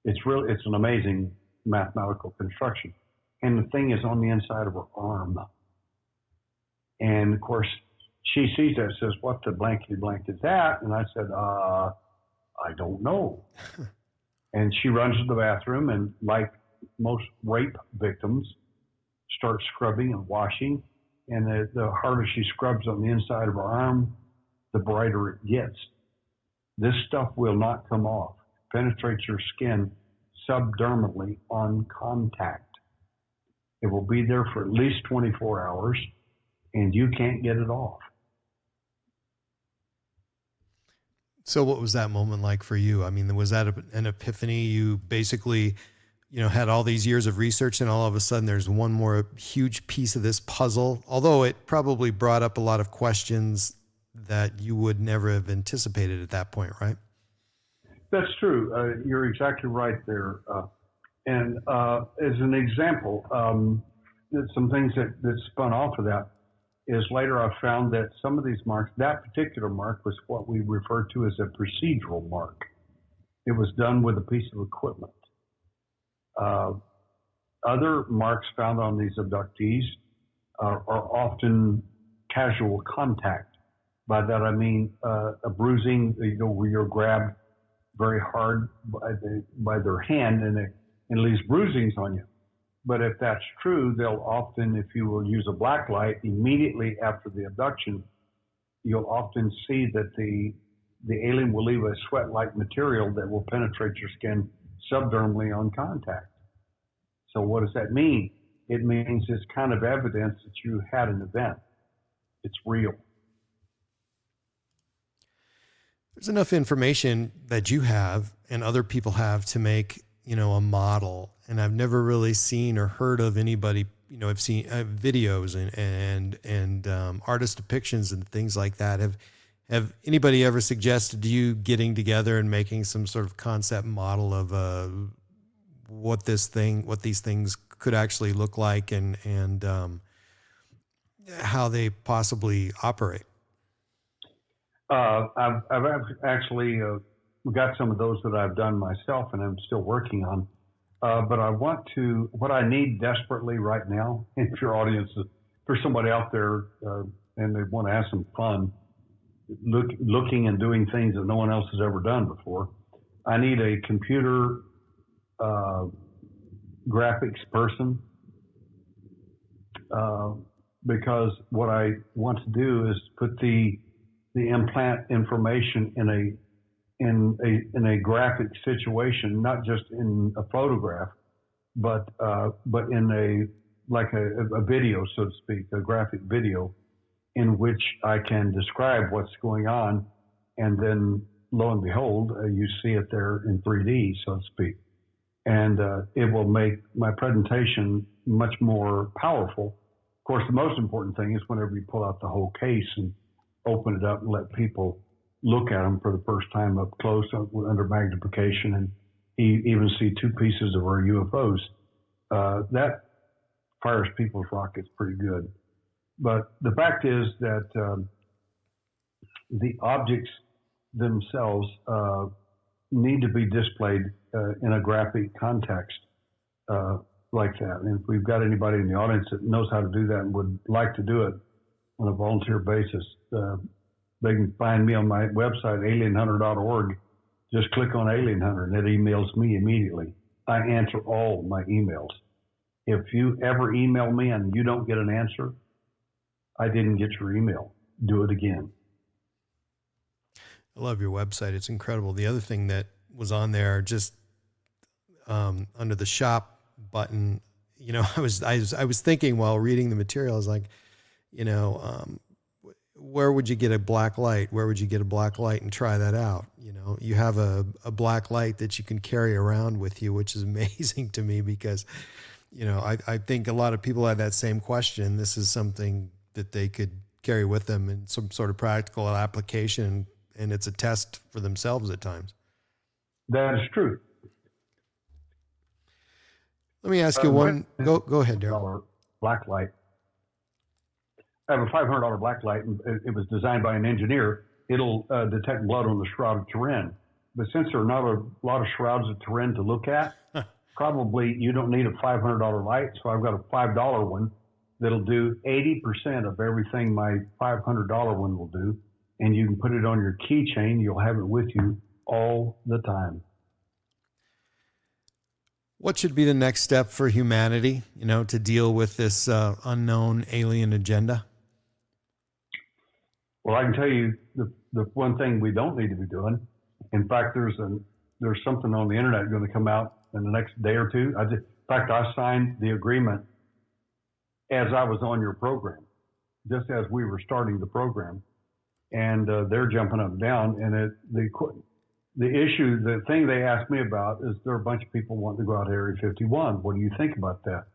It's an amazing mathematical construction. And the thing is on the inside of her arm. And of course, she sees that and says, what the blankety blank is that? And I said, I don't know. And she runs to the bathroom and, like most rape victims, starts scrubbing and washing. And the harder she scrubs on the inside of her arm, the brighter it gets. This stuff will not come off. It penetrates your skin subdermally on contact. It will be there for at least 24 hours, and you can't get it off. So what was that moment like for you? I mean, was that an epiphany? You basically, had all these years of research and all of a sudden there's one more huge piece of this puzzle, although it probably brought up a lot of questions that you would never have anticipated at that point, right? That's true. You're exactly right there. And as an example, some things that spun off of that is later I found that some of these marks, that particular mark was what we refer to as a procedural mark. It was done with a piece of equipment. Other marks found on these abductees are often casual contact. By that I mean a bruising, where you're grabbed very hard by their hand and it leaves bruisings on you. But if that's true, they'll often, if you will use a black light immediately after the abduction, you'll often see that the alien will leave a sweat-like material that will penetrate your skin subdermally on contact. So what does that mean? It means it's kind of evidence that you had an event. It's real. There's enough information that you have and other people have to make, a model. And I've never really seen or heard of anybody, I've seen videos and artist depictions and things like that. Have anybody ever suggested to you getting together and making some sort of concept model of what these things could actually look like and how they possibly operate? I've actually got some of those that I've done myself and I'm still working on. But what I need desperately right now, if your audience is, for somebody out there and they want to have some fun, looking and doing things that no one else has ever done before, I need a computer graphics person because what I want to do is put the implant information in a graphic situation, not just in a photograph, but in a video, so to speak, a graphic video, in which I can describe what's going on, and then lo and behold, you see it there in 3D, so to speak, and it will make my presentation much more powerful. Of course, the most important thing is whenever you pull out the whole case and open it up and let people look at them for the first time up close under magnification and even see two pieces of our UFOs. That fires people's rockets pretty good. But the fact is that the objects themselves need to be displayed in a graphic context like that. And if we've got anybody in the audience that knows how to do that and would like to do it on a volunteer basis, they can find me on my website, alienhunter.org. Just click on Alien Hunter and it emails me immediately. I answer all my emails. If you ever email me and you don't get an answer, I didn't get your email. Do it again. I love your website. It's incredible. The other thing that was on there, just under the shop button, I was thinking while reading the material, I was like, where would you get a black light? Where would you get a black light and try that out? You have a black light that you can carry around with you, which is amazing to me because, I think a lot of people have that same question. This is something that they could carry with them in some sort of practical application, and it's a test for themselves at times. That is true. Let me ask you one. Go ahead, Derrel. Black light. I have a $500 black light, and it was designed by an engineer. It'll detect blood on the Shroud of Turin. But since there are not a lot of Shrouds of Turin to look at, probably you don't need a $500 light. So I've got a $5 one that'll do 80% of everything my $500 one will do. And you can put it on your keychain. You'll have it with you all the time. What should be the next step for humanity, to deal with this unknown alien agenda? Well, I can tell you the one thing we don't need to be doing. In fact, there's something on the internet going to come out in the next day or two. In fact, I signed the agreement as I was on your program, just as we were starting the program. and they're jumping up and down. And the thing they asked me about is there are a bunch of people wanting to go out to Area 51. What do you think about that?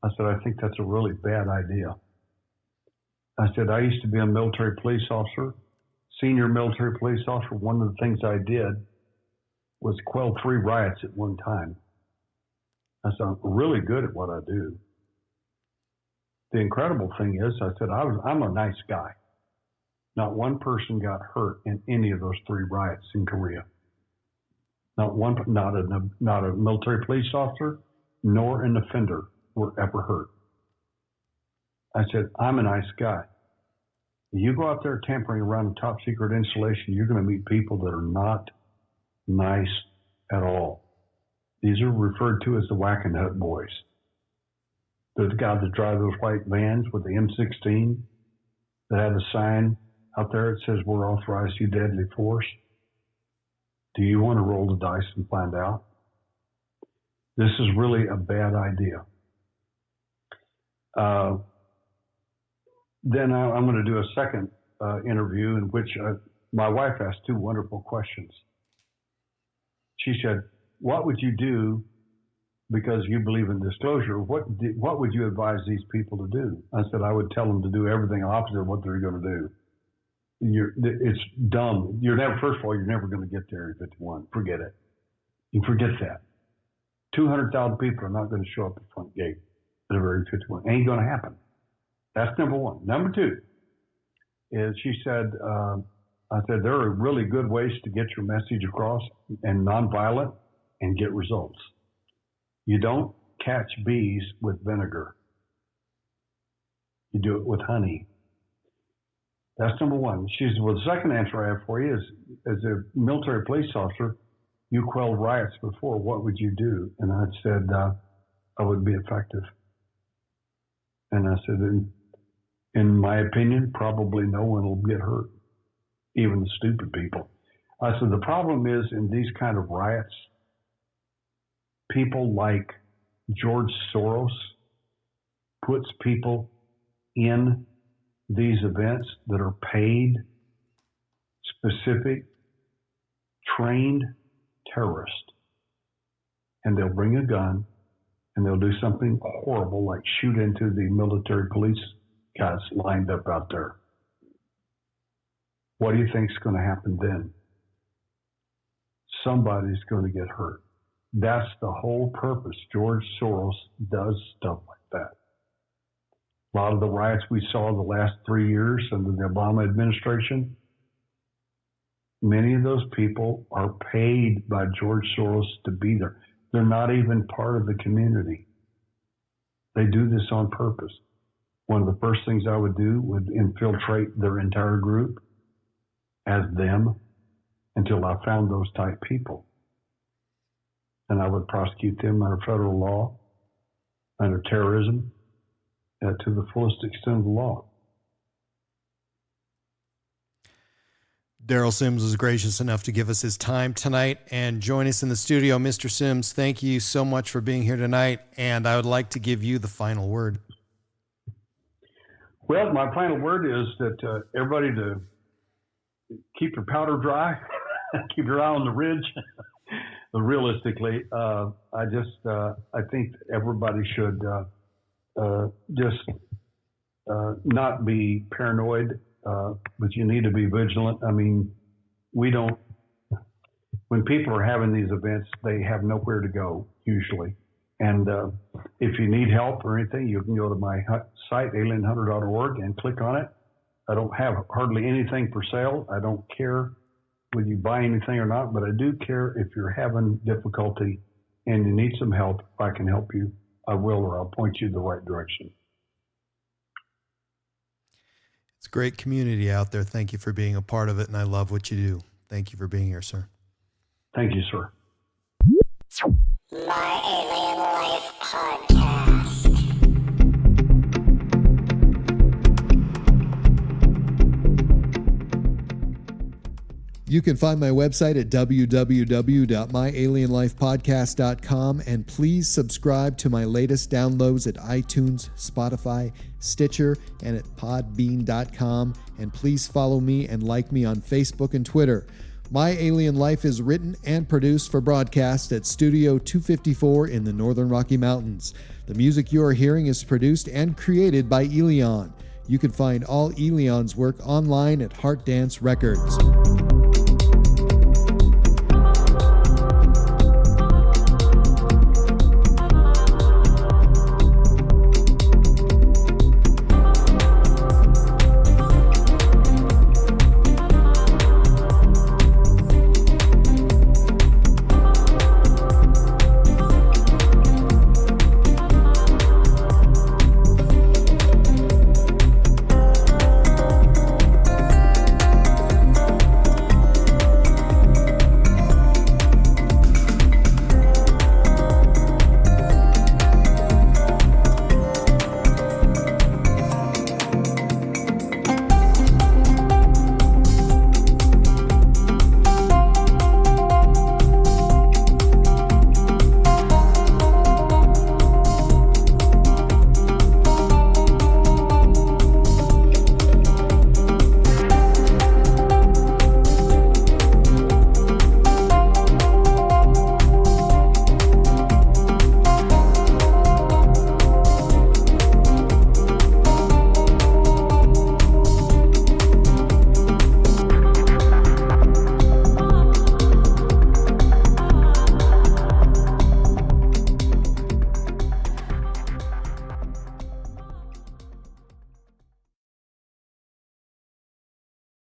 I said, I think that's a really bad idea. I said, I used to be a military police officer, senior military police officer. One of the things I did was quell 3 riots at one time. I said, I'm really good at what I do. The incredible thing is, I said, I'm a nice guy. Not one person got hurt in any of those 3 riots in Korea. Not a military police officer, nor an offender were ever hurt. I said, I'm a nice guy. You go out there tampering around a top secret installation, you're going to meet people that are not nice at all. These are referred to as the Whack and Hut boys. They're the guys that drive those white vans with the M16 that have a sign out there that says, we're authorized to use deadly force. Do you want to roll the dice and find out? This is really a bad idea. Then I'm going to do a second interview in which my wife asked 2 wonderful questions. She said, what would you do, because you believe in disclosure, what would you advise these people to do? I said, I would tell them to do everything opposite of what they're going to do. It's dumb. First of all, you're never going to get to Area 51. Forget it. You forget that. 200,000 people are not going to show up at the front gate of Area 51. Ain't going to happen. That's number one. Number 2 is she said, I said, there are really good ways to get your message across and nonviolent and get results. You don't catch bees with vinegar. You do it with honey. That's number 1. She said, well, the second answer I have for you is, as a military police officer, you quelled riots before. What would you do? And I said, I would be effective. And I said, in my opinion, probably no one will get hurt, even the stupid people. I said, the problem is in these kind of riots, people like George Soros puts people in these events that are paid, specific, trained terrorists. And they'll bring a gun and they'll do something horrible like shoot into the military police guys lined up out there. What do you think is going to happen then? Somebody's going to get hurt. That's the whole purpose. George Soros does stuff like that. A lot of the riots we saw the last 3 years under the Obama administration, many of those people are paid by George Soros to be there. They're not even part of the community. They do this on purpose. One of the first things I would do would infiltrate their entire group as them until I found those type people. And I would prosecute them under federal law, under terrorism, to the fullest extent of the law. Derrel Sims was gracious enough to give us his time tonight and join us in the studio. Mr. Sims, thank you so much for being here tonight, and I would like to give you the final word. Well, my final word is that everybody to keep your powder dry, keep your eye on the ridge. But realistically, I think everybody should just not be paranoid, but you need to be vigilant. I mean, when people are having these events, they have nowhere to go usually. And if you need help or anything, you can go to my site, alienhunter.org, and click on it. I don't have hardly anything for sale. I don't care whether you buy anything or not, but I do care if you're having difficulty and you need some help. If I can help you, I will, or I'll point you in the right direction. It's a great community out there. Thank you for being a part of it, and I love what you do. Thank you for being here, sir. Thank you, sir. My Alien Life Podcast. You can find my website at www.myalienlifepodcast.com, and please subscribe to my latest downloads at iTunes, Spotify, Stitcher, and at podbean.com. And please follow me and like me on Facebook and Twitter. My Alien Life is written and produced for broadcast at Studio 254 in the Northern Rocky Mountains. The music you are hearing is produced and created by Elion. You can find all Elion's work online at Heart Dance Records.